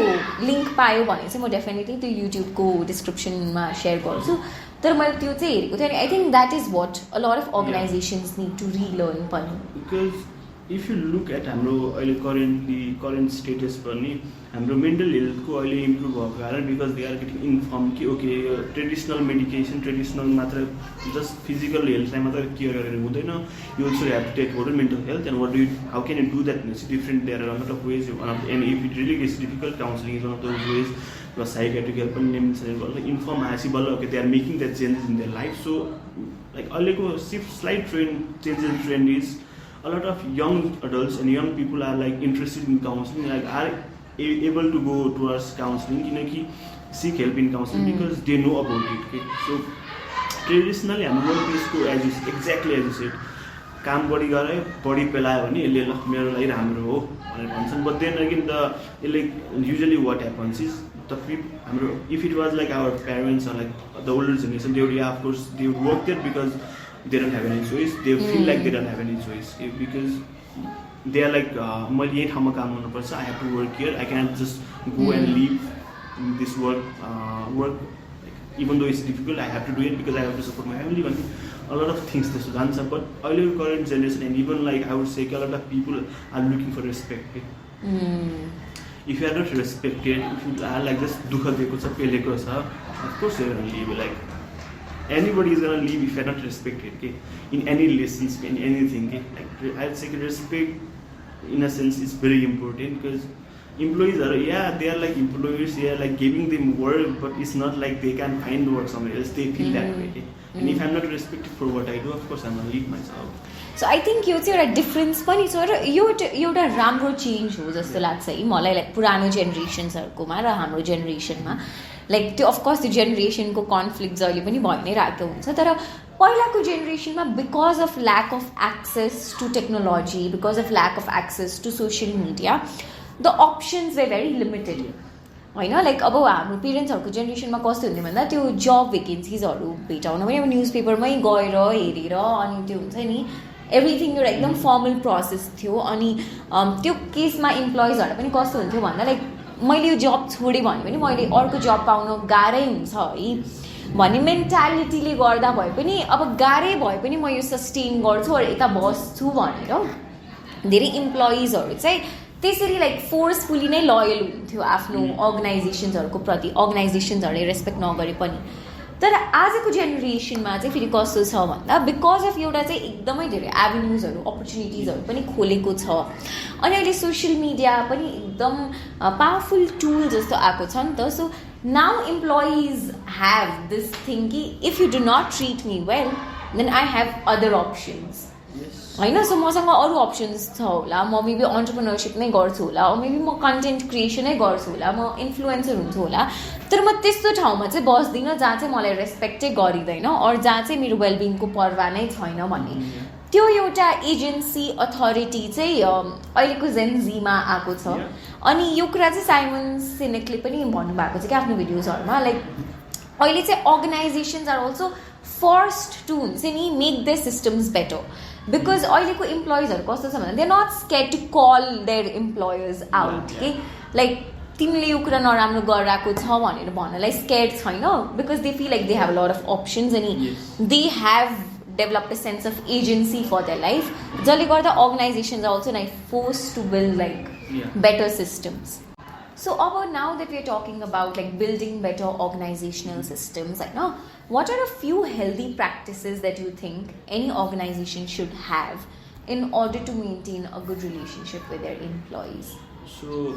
लिङ्क पायो भने चाहिँ म डेफिनेटली त्यो युट्युबको डिस्क्रिप्सनमा सेयर गर्छु तर मैले त्यो चाहिँ हेरेको थिएँ अनि I think that is what a lot of organizations need to relearn पनि because if you look at हाम्रो अहिले करेन्ट स्टेटस पनि हाम्रो मेन्टल हेल्थको अहिले इम्प्रुभ भएको कारण because they are getting inform कि ओके ट्रेडिसनल मेडिकेसन ट्रेडिसनल मात्र जस्ट फिजिकल हेल्थलाई मात्र केयर गरेर हुँदैन you also have to take over mental health and what do how can you do that it's different there are lot of ways and if it really gets difficult counselling is one of those ways plus psychiatric help पनि नेम्स इन्फर्म आएपछि बल्ल okay they are making that changes in their life so like अहिलेको slight change in trend is a lot of young adults and young people are like interested in counseling, like are able to go towards counseling, kinaki seek help in counseling because they know about it. Okay? So traditionally I'm workplace ko as you exactly as you said, काम बढी गरे बढी पेलायो भने यसले ल मेरो लागि राम्रो हो भनेर भन्छन् but then again the like usually what happens is the people हाम्रो if it was like our parents or like the older generation they would yeah, of course they would work there because they don't have any choice. They feel like they don't have any choice because they are like, मैले यही ठाउँमा काम गर्नुपर्छ. I have to work here. I can't just go and leave this work. Like, even though it's difficult, I have to do it because I have to support my family. A lot of things this dance, but earlier current generation and even like I would say a lot of people are looking for respect. If you are not respected, if you are like just dukha दिएको छ पेलेको छ, of course you are gonna leave like. Anybody is gonna leave if you're not respected, okay? In any relationship, in anything, okay? Like, I'd say respect, in a sense, is very important because employees are, yeah, they are like employers, they are like giving them work, but it's not like they can find work somewhere else. They feel that way, okay? And if I'm not respected for what I do, of course, I'm gonna leave myself. So I think यो चाहिँ एउटा डिफरेन्स पनि छ र यो एउटा राम्रो चेन्ज हो जस्तो लाग्छ है मलाई लाइक पुरानो जेनेरेसन्सहरूकोमा र हाम्रो जेनेरेसनमा लाइक त्यो अफकोर्स त्यो जेनेरेसनको कन्फ्लिक्ट जहिले पनि भइ नै रहेको हुन्छ तर पहिलाको जेनेरेसनमा because of lack of access to technology because of lack of access to social media the options were very limited होइन लाइक अब हाम्रो पेरेन्ट्सहरूको जेनेरेसनमा कस्तो हुन्थ्यो भन्दा त्यो जब भेकेन्सिजहरू भेटाउन पनि अब न्युज पेपरमै गएर हेरेर अनि त्यो हुन्छ नि एभ्रिथिङ एउटा एकदम फर्मल प्रोसेस थियो अनि त्यो केसमा इम्प्लोइजहरूलाई पनि कस्तो हुन्थ्यो भन्दा लाइक मैले यो जब छोडेँ भने पनि मैले अर्को जब पाउन गाह्रै हुन्छ है भन्ने मेन्टालिटीले गर्दा भए पनि अब गाह्रै भए पनि म यो सस्टेन गर्छु अरू यता बस्छु भनेर धेरै इम्प्लोइजहरू चाहिँ त्यसरी लाइक फोर्सफुली नै लयल हुन्थ्यो आफ्नो अर्गनाइजेसन्सहरूको प्रति अर्गनाइजेसन्सहरूले रेस्पेक्ट नगरे पनि तर आजको जेनेरेसनमा चाहिँ फेरि कस्तो छ भन्दा बिकज अफ एउटा चाहिँ एकदमै धेरै एभेन्युजहरू अपर्च्युनिटिजहरू पनि खोलेको छ अनि अहिले सोसियल मिडिया पनि एकदम पावरफुल टुल जस्तो आएको छ नि त so now employees have this thing कि if you do not treat me well then I have other options होइन सो मसँग अरू अप्सन्स छ होला म मेबी अन्टरप्रेन्योरसिप नै गर्छु होला मेबी म कन्टेन्ट क्रिएसनै गर्छु होला म इन्फ्लुएन्सर हुन्छु होला तर म त्यस्तो ठाउँमा चाहिँ बस्दिनँ जहाँ चाहिँ मलाई रेस्पेक्टै गरिँदैन अरू जहाँ चाहिँ मेरो वेलबिङको पर्वा नै छैन भन्ने त्यो एउटा एजेन्सी अथोरिटी चाहिँ अहिलेको जेनजीमा आएको छ अनि यो कुरा चाहिँ साइमन सिनेकले पनि भन्नुभएको छ कि आफ्नो भिडियोजहरूमा लाइक अहिले चाहिँ organizations are also first to हुन्छ नि make the systems better because अहिलेको इम्प्लोइजहरू कस्तो छ भन्दा they not scared to call their employers out के लाइक तिमीले यो कुरा नराम्रो गरिरहेको छ भनेर भन्नलाई स्केयर छैन because they feel like they have lot of options अनि they have developed a sense of agency for their life जसले गर्दा organizations are also like force to build like better systems So now that we are talking about like building better organizational systems, I know what are a few healthy practices that you think any organization should have in order to maintain a good relationship with their employees? So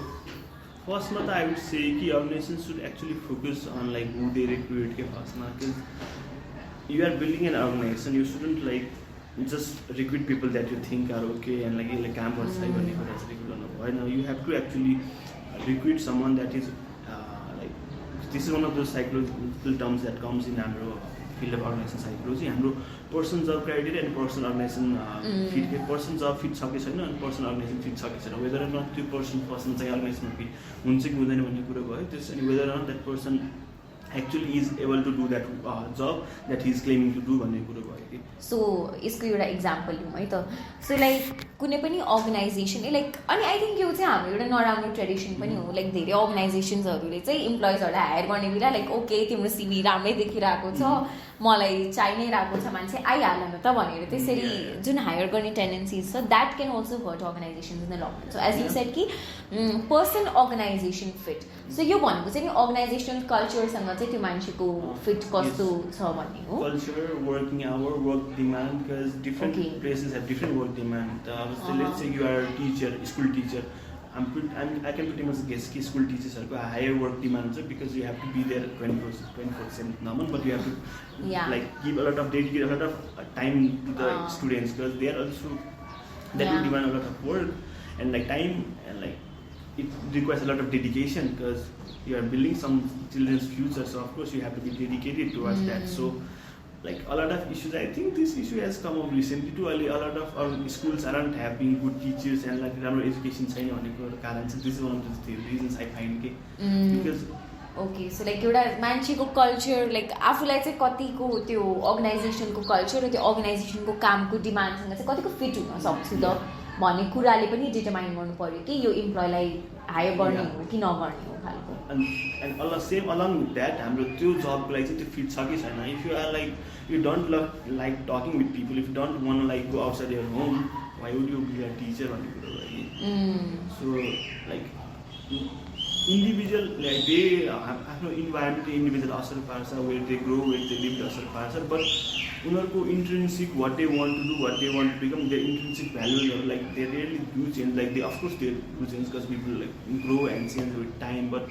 first matter I would say कि organizations should actually focus on like who they recruit के first because you are building an organization, you shouldn't like just recruit people that you think are okay and like काम गर्छ है भन्ने कुरा चाहिँ recruit गर्नु भएन. You have to actually recruit someone that is like this is one of those psychological terms that comes in हाम्रो field of organizational psychology. हाम्रो person job criteria and person organization fit person job fit छ कि छैन अनि person organization fit छ कि छैन, whether or not त्यो person चाहिँ organization fit हुन्छ कि हुँदैन भन्ने कुरा भयो. त्यस अनि whether or not that person actually is able to do that job that he is claiming to do भन्ने कुरो भयो कि. सो यसको एउटा इक्जाम्पल लिउँ है त. सो लाइक कुनै पनि अर्गनाइजेसन लाइक अनि आई थिङ्क यो चाहिँ हाम्रो एउटा नराम्रो ट्रेडिसन पनि हो. लाइक धेरै अर्गनाइजेसन्सहरूले चाहिँ इम्प्लोइजहरूलाई हायर गर्ने बेला लाइक ओके तिम्रो सिभी राम्रै देखिरहेको छ, मलाई चाहि नै रहेको छ, मान्छे आइहाल न त भनेर त्यसरी जुन हायर गर्ने टेन्डेन्सिज छ that can also hurt organizations in the long run. So as you said कि पर्सन अर्गनाइजेसन फिट. सो यो भनेको चाहिँ नि अर्गनाइजेसनल कल्चरसँग चाहिँ त्यो मान्छेको फिट कस्तो छ भन्ने हो. Culture, working hour, work demand, because different places have different work demand. So let's say you are a teacher, school teacher. I can pretty much guess कि school teachers are higher work demand because you have to be there 24/7 normal, but you have to like give a lot of dedicate a lot of time to the students because they are also that will demand a lot of work and like time and like it requires a lot of dedication because you are building some children's future. So of course you have to be dedicated towards that. So like a lot of issues, I think this issue has come up recently too. A lot of our schools aren't having good teachers and like राम्रो education छैन भनेको कारण चाहिँ this is one of the reasons I find के because ओके. सो लाइक एउटा मान्छेको कल्चर लाइक आफूलाई चाहिँ कतिको त्यो अर्गनाइजेसनको कल्चर र त्यो अर्गनाइजेसनको कामको डिमान्डसँग चाहिँ कतिको फिट हुन सक्छु त भन्ने कुराले पनि डिटरमाइन गर्नु पर्यो कि यो इम्प्लोइलाई हायर गर्ने हो कि नगर्ने हो खालको. and along with that हाम्रो त्यो जबको लागि चाहिँ त्यो फिट छ कि छैन. If you are like you don't like talking with people, if you don't want to like go outside your home, why would you be a teacher भन्ने कुरा हो कि. So like individual like they आफ्नो इन्भाइरोमेन्टले इन्डिभिजुअल असर पार्छ, where they grow, where they live असर पार्छ, but उनीहरूको intrinsic what they want to do, what they want to become, their intrinsic values are like they really do change. Like they of course they do change because people like grow and change with time, but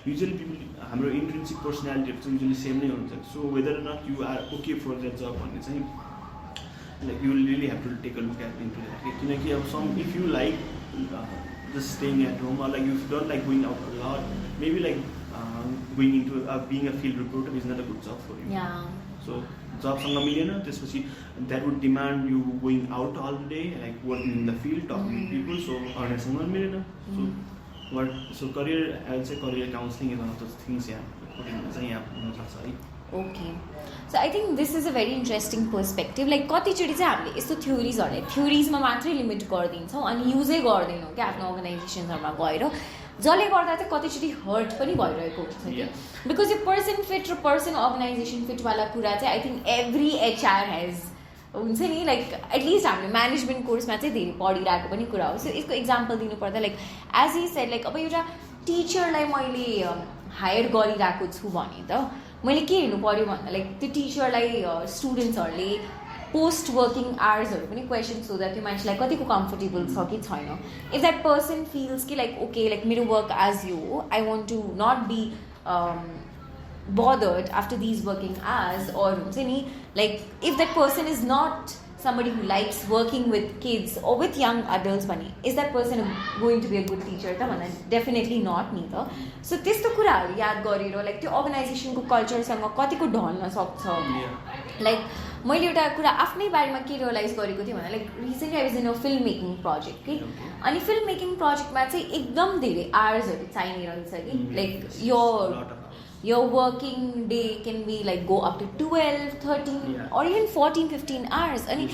usually people हाम्रो intrinsic personality चाहिँ usually same नै हुन्छ. So whether or not you are okay for that job भन्ने चाहिँ like you will really have to take a look at into that. किनकि अब some if you like just staying at home or like if you don't like going out a lot, maybe like going into being a field reporter is not a good job for you. Yeah. So जबसँग मिलेन त्यसपछि that would demand you going out all the day like working in the field talking to people. So अर्गनाइजेसनमा मिलेन. So career I would say career counseling is one of those things यहाँ चाहिँ यहाँ हुन सक्छ है. Okay. So I think this is a very interesting perspective. Like कतिचोटि चाहिँ हामीले यस्तो थ्योरिजमा मात्रै लिमिट गरिदिन्छौँ अनि युजै गर्दैनौँ क्या आफ्नो अर्गनाइजेसन्सहरूमा गएर, जसले गर्दा चाहिँ कतिचोटि हर्ट पनि भइरहेको हुन्छ कि. बिकज यो पर्सन फिट र पर्सन अर्गनाइजेसन फिटवाला कुरा चाहिँ I think every HR has हुन्छ नि. लाइक एटलिस्ट हामीले म्यानेजमेन्ट कोर्समा चाहिँ धेरै पढिरहेको पनि कुरा हो. सो यसको इक्जाम्पल दिनुपर्दा लाइक एज इ सेड लाइक अब एउटा टिचरलाई मैले हायर गरिरहेको छु भने त मैले के हेर्नु पऱ्यो भन्दा लाइक त्यो टिचरलाई स्टुडेन्ट्सहरूले पोस्ट वर्किङ आवर्सहरू पनि क्वेसन सोध्दा त्यो मान्छेलाई कतिको कम्फर्टेबल छ कि छैन. इफ द्याट पर्सन फिल्स कि लाइक ओके लाइक मेरो वर्क एज यो हो, I want to not be bothered after these working hours, or हुन्छ नि like if that person is not somebody who likes working with kids or with young adults भने is that person going to be a good teacher त भन्दा definitely not नि त. सो त्यस्तो कुराहरू याद गरेर लाइक त्यो अर्गनाइजेसनको कल्चरसँग कतिको ढल्न सक्छ. लाइक मैले एउटा कुरा आफ्नै बारेमा के रियलाइज गरेको थिएँ भन्दा like recently I was in a film making project कि. अनि फिल्म मेकिङ प्रोजेक्टमा चाहिँ एकदम धेरै आवर्सहरू चाहिने रहेछ कि. Like your working day can be like go up to 12, 13 or even 14, 15 hours. अनि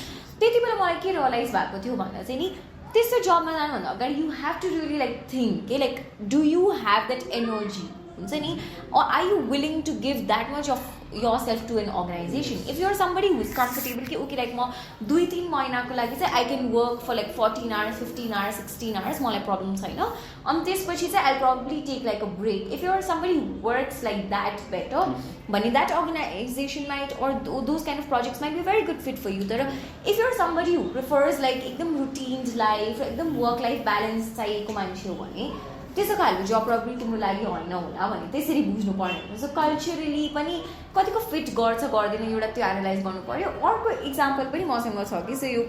त्यति बेला मलाई के रियलाइज भएको थियो भन्दा चाहिँ नि त्यस्तो जबमा जानुभन्दा अगाडि you have to really like think के like do you have that energy हुन्छ नि, or are you willing to give that much of yourself to an organization? If you're somebody who is comfortable कि okay like म 2-3 महिनाको लागि चाहिँ I can work for like 14 hours, 15 hours, 16 hours, मलाई problem छैन, अनि त्यसपछि चाहिँ I'll probably take like a break. If you're somebody who works like that better, भने that organization might or those kind of projects might be a very good fit for you. तर if you're somebody who prefers like एकदम routine life, एकदम work life balance चाहिएको मान्छे हो भने त्यसो खालको जब प्रब्लम तिम्रो लागि होइन होला भने त्यसरी बुझ्नु पर्ने हुन्छ. सो कल्चरली पनि कतिको फिट गर्छ गर्दैन एउटा त्यो एनालाइज गर्नु पर्यो. अर्को इक्जाम्पल पनि मसँग छ कि सो यो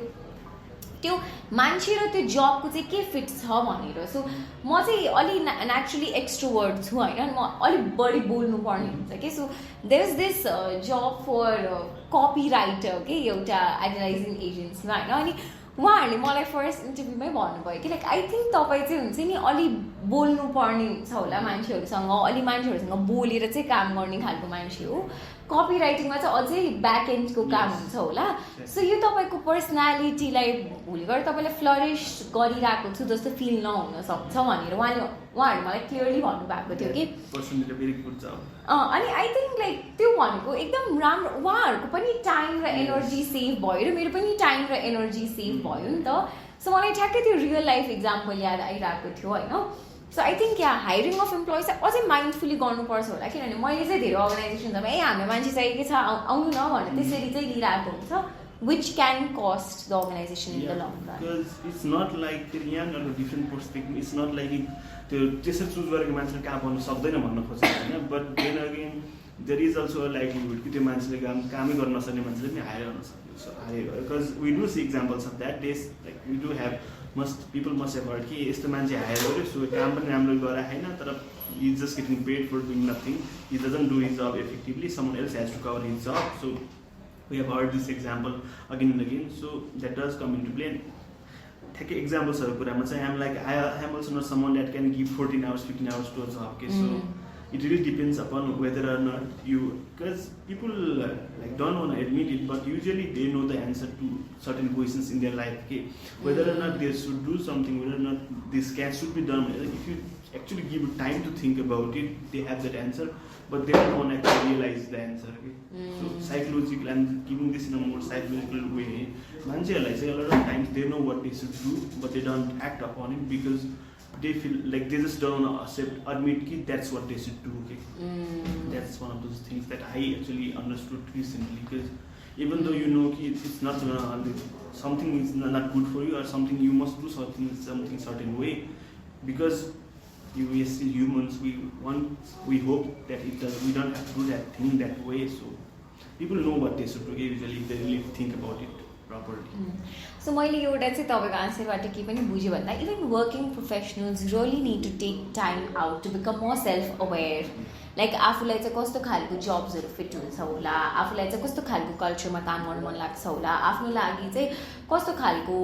त्यो मान्छे र त्यो जबको चाहिँ के फिट छ भनेर. सो म चाहिँ अलि नेचुरली एक्सट्रोभर्ट छु होइन, म अलिक बढी बोल्नु पर्ने हुन्छ कि. So there is this job for copy writer के एउटा एडभर्टाइजिङ एजेन्सीमा होइन, अनि उहाँहरूले मलाई फर्स्ट इन्टरभ्यूमै भन्नुभयो कि लाइक आई थिङ्क तपाईँ चाहिँ हुन्छ नि अलि बोल्नु पर्ने हुन्छ होला मान्छेहरूसँग, अलि मान्छेहरूसँग बोलेर चाहिँ काम गर्ने खालको मान्छे हो. कपी राइटिङमा चाहिँ अझै ब्याक एन्डको काम हुन्छ होला. सो यो तपाईँको पर्सनालिटीलाई भोलि गएर तपाईँलाई फ्लरिस गरिरहेको छु जस्तो फिल नहुन सक्छ भनेर उहाँहरूले मलाई क्लियरली भन्नुभएको थियो कि. अनि आई थिङ्क लाइक त्यो भनेको एकदम राम्रो. उहाँहरूको पनि टाइम र एनर्जी सेभ भयो र मेरो पनि टाइम र एनर्जी सेभ भयो नि त. सो मलाई ठ्याक्कै त्यो रियल लाइफ इक्जाम्पल याद आइरहेको थियो होइन. सो आई थिङ्क यहाँ हायरिङ अफ इम्प्लोइज चाहिँ अझै माइन्डफुली गर्नुपर्छ होला, किनभने मैले चाहिँ धेरै अर्गनाइजेसनमा हाम्रो मान्छे चाहिएको छ आउनु न भनेर त्यसरी चाहिँ लिइरहेको हुन्छ, which can cost the organization in the long run. Because it's not like यहाँ एउटा different perspective. It's not like त्यो त्यसरी चुज गरेको मान्छेले काम गर्नु सक्दैन भन्न खोज्छ होइन. But then again there is also likelihood कि त्यो मान्छेले कामै गर्न नसक्ने मान्छेले पनि हायर गर्न सक्छ. So hire because we do see examples of that days like we do have people must have heard कि यस्तो मान्छे हायर गर्यो सो काम पनि राम्रो गराएन तर is just getting paid for doing nothing. He doesn't do his job effectively. Someone else has to cover his job. So we have heard this example again and again, so that does come into play. ठ्याक्कै एक्जाम्पल्सहरूको कुरामा चाहिँ I am also not someone that can give 14 hours 15 hours to a job. Okay, so it really depends upon whether or not you, because people like don't want to admit it, but usually they know the answer to certain questions in their life. Okay, whether or not they should do something, whether or not this should be done, if you actually give time to think about it, they have that answer, but they don't actually realize the answer. Okay? So psychological, I'm giving this in a more psychological way. मान्छेहरूलाई चाहिँ a lot of times they know what they should do, but they don't act upon it because they feel like they just don't admit that that's what they should do. Okay? That's one of those things that I actually understood recently, because even though you know it's not something is not good for you or something you must do something certain way, because we as humans we hope that we don't have to do that thing that way. So people know what they should do usually if they really think about it properly. So मैले एउटा चाहिँ तपाईँको आन्सरबाट के पनि बुझेँ भन्दा even working professionals really need to take time out to become more self aware. Like आफूलाई चाहिँ कस्तो खालको जब्सहरू फिट हुन्छ होला, आफूलाई चाहिँ कस्तो खालको कल्चरमा काम गर्नु मन लाग्छ होला, आफ्नो लागि चाहिँ कस्तो खालको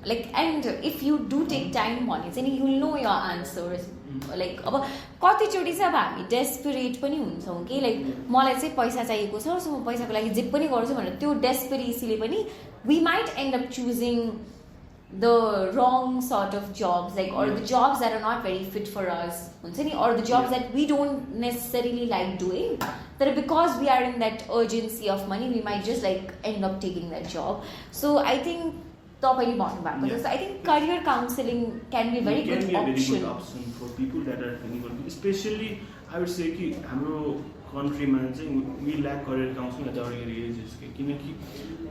like and if you do take time भने चाहिँ नि you know your answers. Like अब कतिचोटि चाहिँ अब हामी डेस्परेट पनि हुन्छौँ कि लाइक मलाई चाहिँ पैसा चाहिएको छ सो म पैसाको लागि जे पनि गर्छु भनेर त्यो डेस्परेसीले पनि we might end up choosing the wrong sort of jobs, like or the jobs that are not very fit for us, or the jobs that we don't necessarily like doing, but because we are in that urgency of money we might just like end up taking that job. So I think तपाईले भन्नुभएको जस्तो I think career counseling can be a very good option for people that are thinking, especially I would say कि हाम्रो कन्ट्रीमा चाहिँ we lack career counseling at the early ages. किनकि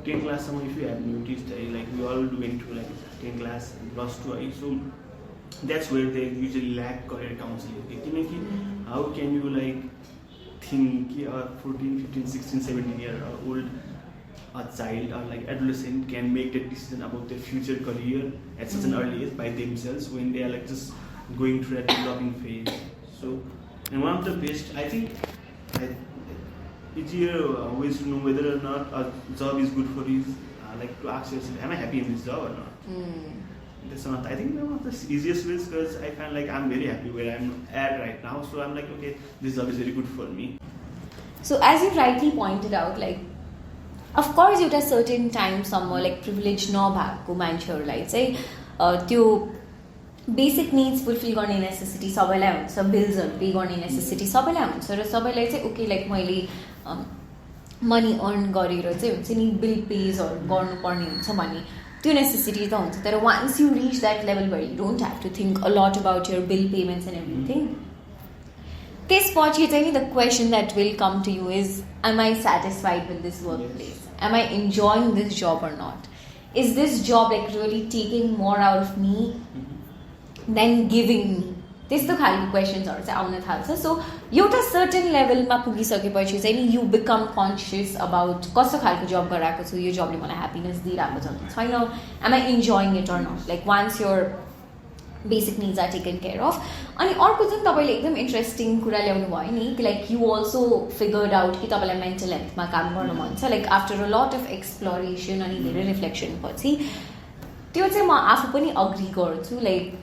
10 क्लाससम्म if you have noticed like we all went to like 10 class plus 2 है, so that's where they usually lack career counseling. किनकि how can you like think कि 14, 15, 16, 17 year old a child or like adolescent can make that decision about their future career at such an early age by themselves when they are like just going through that developing phase. So and one of the best, I think easier ways to know whether or not a job is good for you, like to ask yourself, am I happy in this job or not? That's not, I think one of the easiest ways, because I find like I'm very happy where I'm at right now, so I'm like, okay, this job is very good for me. So as you rightly pointed out, like of course एउटा सर्टेन टाइमसम्म लाइक प्रिभिलेज नभएको मान्छेहरूलाई चाहिँ त्यो बेसिक निड्स फुलफिल गर्ने नेसेसिटी सबैलाई हुन्छ, बिल्सहरू पे गर्ने नेसेसिटी सबैलाई हुन्छ र सबैलाई चाहिँ ओके लाइक मैले मनी अर्न गरेर चाहिँ हुन्छ नि बिल पेजहरू गर्नुपर्ने हुन्छ भने त्यो नेसेसिटी त हुन्छ। तर once you reach that level where you don't have to think a lot about your bill payments and everything, त्यसपछि चाहिँ नि the question that will come to you is am I satisfied with this work place, am I enjoying this job or not, is this job like really taking more out of me than giving me, त्यस्तो खालको क्वेसन्सहरू चाहिँ आउन थाल्छ। सो एउटा सर्टेन लेभलमा पुगिसकेपछि चाहिँ नि यु बिकम कन्सियस अबाउट कस्तो खालको जब गराएको छु, यो जबले मलाई ह्याप्पिनेस दिइरहेको छ कि छैन, am I enjoying it or not, like once your basic needs are taken care of. अनि अर्को जुन तपाईँले एकदम इन्ट्रेस्टिङ कुरा ल्याउनु भयो नि कि like you also figured out कि तपाईँलाई मेन्टल हेल्थमा काम गर्नु मन छ, like after a lot of exploration अनि धेरै रिफ्लेक्सन पछि, त्यो चाहिँ म आफू पनि अग्री गर्छु। लाइक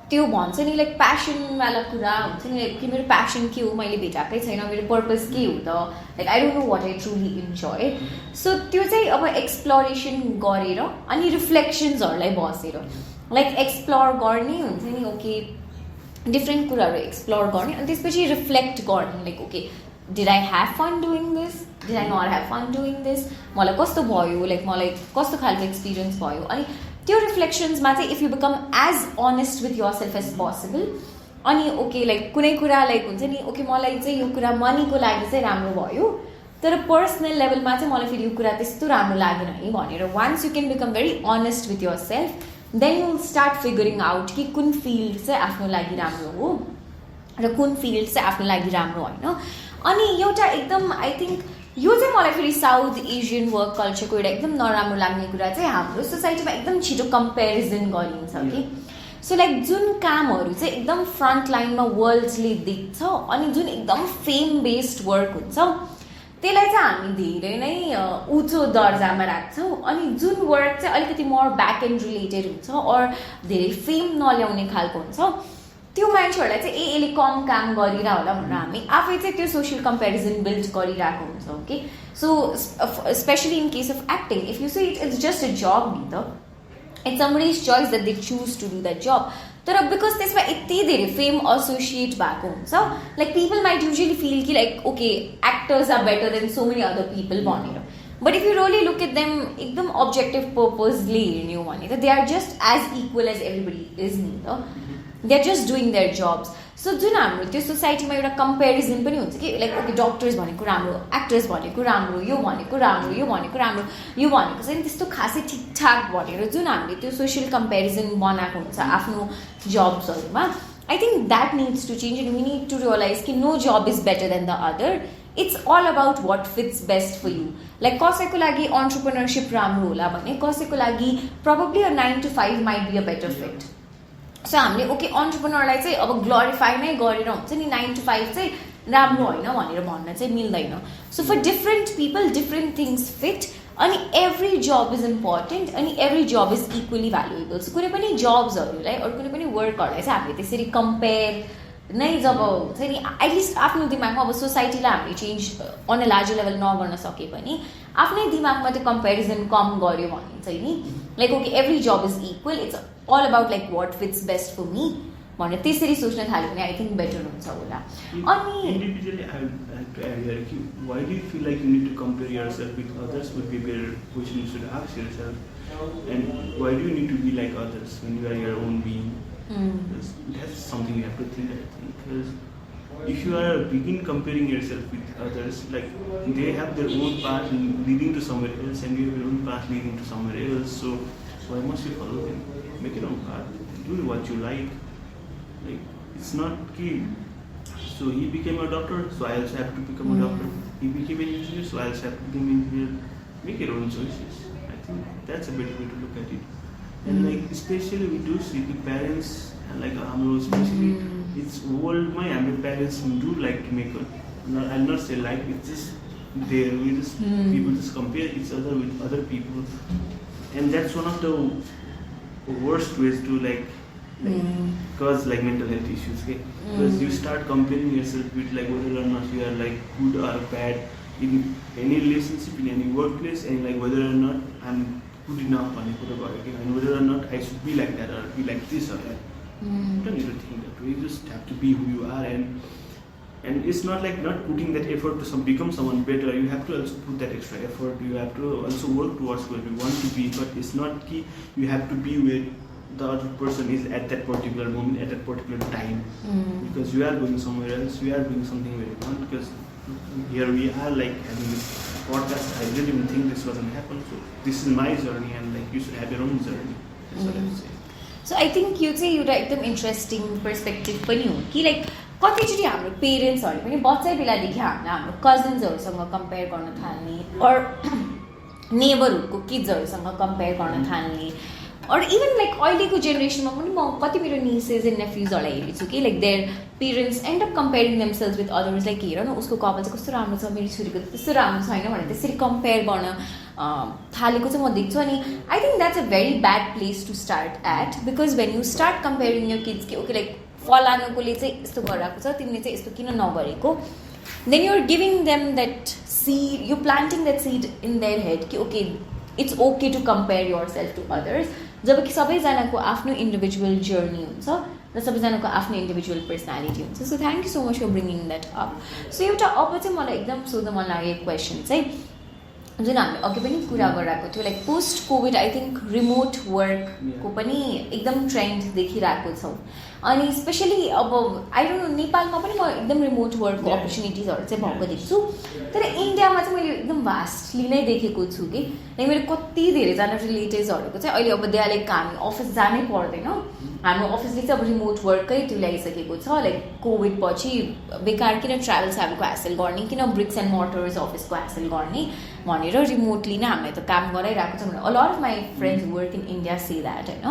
त्यो भन्छ नि लाइक प्यासनवाला कुरा हुन्छ नि, लाइक कि मेरो प्यासन के हो मैले भेटाएकै छैन, मेरो पर्पज के हो त, like I don't know what I truly enjoy. So त्यो चाहिँ अब एक्सप्लोरेसन गरेर अनि रिफ्लेक्सन्सहरूलाई बसेर लाइक एक्सप्लोर गर्ने हुन्छ नि, ओके डिफ्रेन्ट कुराहरू एक्सप्लोर गर्ने अनि त्यसपछि रिफ्लेक्ट गर्ने, like okay did I have fun doing this, did I not have fun doing this, मलाई कस्तो भयो, लाइक मलाई कस्तो खालको एक्सपिरियन्स भयो। अनि त्यो रिफ्लेक्सन्समा चाहिँ if you become as honest with yourself as possible, अनि ओके लाइक कुनै कुरा लाइक हुन्छ नि ओके मलाई चाहिँ यो कुरा मनीको लागि चाहिँ राम्रो भयो तर पर्सनल लेभलमा चाहिँ मलाई फेरि यो कुरा त्यस्तो राम्रो लागेन है भनेर once you can become very honest with yourself then you will start figuring out कि कुन फिल्ड चाहिँ आफ्नो लागि राम्रो हो र कुन फिल्ड चाहिँ आफ्नो लागि राम्रो होइन। अनि एउटा एकदम आई थिङ्क यो चाहिँ मलाई फेरि साउथ एसियन वर्क कल्चरको एउटा एकदम नराम्रो लाग्ने कुरा चाहिँ हाम्रो सोसाइटीमा एकदम छिटो कम्पेरिजन गरिन्छ कि सो लाइक जुन कामहरू चाहिँ एकदम फ्रन्ट लाइनमा वर्ल्डले देख्छ अनि जुन एकदम फेम बेस्ड वर्क हुन्छ त्यसलाई चाहिँ हामी धेरै नै उच्च दर्जामा राख्छौँ अनि जुन वर्क चाहिँ अलिकति मोर ब्याक एन्ड रिलेटेड हुन्छ अर धेरै फेम नल्याउने खालको हुन्छ त्यो मान्छेहरूलाई चाहिँ यसले कम काम गरिरह होला भनेर हामी आफै चाहिँ त्यो सोसियल कम्पेरिजन बिल्ड गरिरहेको हुन्छ okay. So specially in case of acting if you say it's just a job नि त it's somebody's choice that they choose to do that job तर बिकज त्यसमा यति धेरै फेम एसोसिएट भएको हुन्छ like people might usually feel कि like okay actors are better than so many other people भनेर but if you really look at them एकदम अब्जेक्टिभ पर्पजले हेर्ने हो भने त they are just as equal as everybody is नि त they are just doing their jobs. So जुन हाम्रो त्यो सोसाइटीमा एउटा कम्पेरिजन पनि हुन्छ कि लाइक ओके डक्टर्स भनेको राम्रो एक्टर्स भनेको राम्रो यो भनेको राम्रो यो भनेको राम्रो यो भनेको चाहिँ त्यस्तो खासै ठिकठाक भनेर जुन हामीले त्यो सोसियल कम्पेरिजन बनाएको हुन्छ आफ्नो जब्सहरूमा I think that needs to change and we need to realize कि no job is better than the other it's all about what fits best for you. Like कसैको लागि अन्टरप्रेनरसिप राम्रो होला भने कसैको लागि probably a 9 to 5 might be a better fit. So हामीले ओके अन्टरप्रेनरलाई चाहिँ अब ग्लोरिफाई नै गरेर हुन्छ नि 9 to 5 चाहिँ राम्रो होइन भनेर भन्न चाहिँ मिल्दैन। So for different people different things fit अनि एभ्री जब इज इम्पोर्टेन्ट अनि every job is equally valuable. So कुनै पनि जब्सहरूलाई अरू कुनै पनि वर्कहरूलाई चाहिँ हामीले त्यसरी कम्पेयर नै जब हुन्छ नि एटलिस्ट आफ्नो दिमागमा अब सोसाइटीलाई हामीले change on a larger level नगर्न सके पनि आफ्नै दिमागमा त्यो कम्पेरिजन कम गर्यो भने चाहिँ नि like okay every job is equal it's all about like what fits best for me भनेर त्यसरी सोच्न थाल्यो भने आई थिङ्क बेटर हुन्छ होला। अनि individually I have to add here कि why do you feel like you need to compare yourself with others would be better question you should ask yourself and why do you need to be like others when you are your own being that's something you have to think, I think, because if you are begin comparing yourself with others, like they have their own path leading to somewhere else and you have your own path leading to somewhere else, so why must you follow them? Make your own path, do what you like it's not key. So he became a doctor, so I also have to become a doctor. He became an engineer, so I also have to become an engineer. Make your own choices. I think that's a better way to look at it. And like especially we do see the parents and like हाम्रो especially it's old my parents do like to make I'll not say like it's just there we just people just compare each other with other people and that's one of the worst ways to cause like mental health issues okay? Because you start comparing yourself with like whether or not you are like good or bad in any relationship in any workplace and like whether or not I'm good enough भन्ने कुरा भयो कि and whether or not I should be like that or be like this or that. You don't need to think that way. You just have to be who you are, and it's not like not putting that effort to become someone better. You have to also put that extra effort. You have to also work towards where you want to be, but it's not key. You have to be where the other person is at that particular moment, at that particular time, because you are going somewhere else. You are doing something where you want. Because here we are like having this podcast. I didn't even think this was gonna happen. So this is my journey, and like you should have your own journey. That's what I would say. So I think you say एउटा एकदम इन्ट्रेस्टिङ पर्सपेक्टिभ पनि हो कि लाइक कतिचोटि हाम्रो पेरेन्ट्सहरूले पनि बच्चै बेलादेखि हाम्रो कजन्सहरूसँग कम्पेयर गर्न थाल्ने अर नेबरहुडको किड्सहरूसँग कम्पेयर गर्न थाल्ने अर इभन लाइक अहिलेको जेनेरेसनमा पनि म कति मेरो निसेस एन्ड नेफ्युजहरूलाई हेर्छु कि like their parents end up comparing themselves with others like हेर न उसको कपाल चाहिँ कस्तो राम्रो छ मेरो छोरीको त्यस्तो राम्रो छैन भनेर त्यसरी कम्पेयर गर्न थालेको चाहिँ म देख्छु अनि I think that's a very bad place to start at because when you start comparing your kids कि ओके लाइक फलानुकोले चाहिँ यस्तो गराएको छ तिमीले चाहिँ यस्तो किन नगरेको then you're giving them that seed you planting that seed in their head कि okay it's okay to compare yourself to others जबकि सबैजनाको आफ्नो इन्डिभिजुअल जर्नी हुन्छ र सबैजनाको आफ्नो इन्डिभिजुअल पर्सनालिटी हुन्छ so thank you so much for bringing that up so एउटा अब चाहिँ मलाई एकदम सोध्न मन लागेको क्वेसन चाहिँ जुन हामीले अघि पनि कुरा गरिरहेको थियो like post covid I think remote वर्कको पनि एकदम ट्रेन्ड देखिरहेको छौँ अनि स्पेसली अब आई डोन्ट नो नेपालमा पनि म एकदम रिमोट वर्कको अपर्च्युनिटिजहरू चाहिँ भएको देख्छु तर इन्डियामा चाहिँ मैले एकदम भास्टली नै देखेको छु कि लाइक मेरो कति धेरैजना रिलेटिभ्सहरूको चाहिँ अहिले अब दे लाइक हामी अफिस जानै पर्दैन हाम्रो अफिसले चाहिँ अब रिमोट वर्कै त्यो ल्याइसकेको छ लाइक कोभिड पछि बेकार किन ट्राभल स्याबलको ह्यासल गर्ने किन ब्रिक्स एन्ड मोटर्स अफिसको ह्यासल गर्ने भनेर रिमोटली नै हामीले त काम गराइरहेको छ भने a lot of my friends work in India say that होइन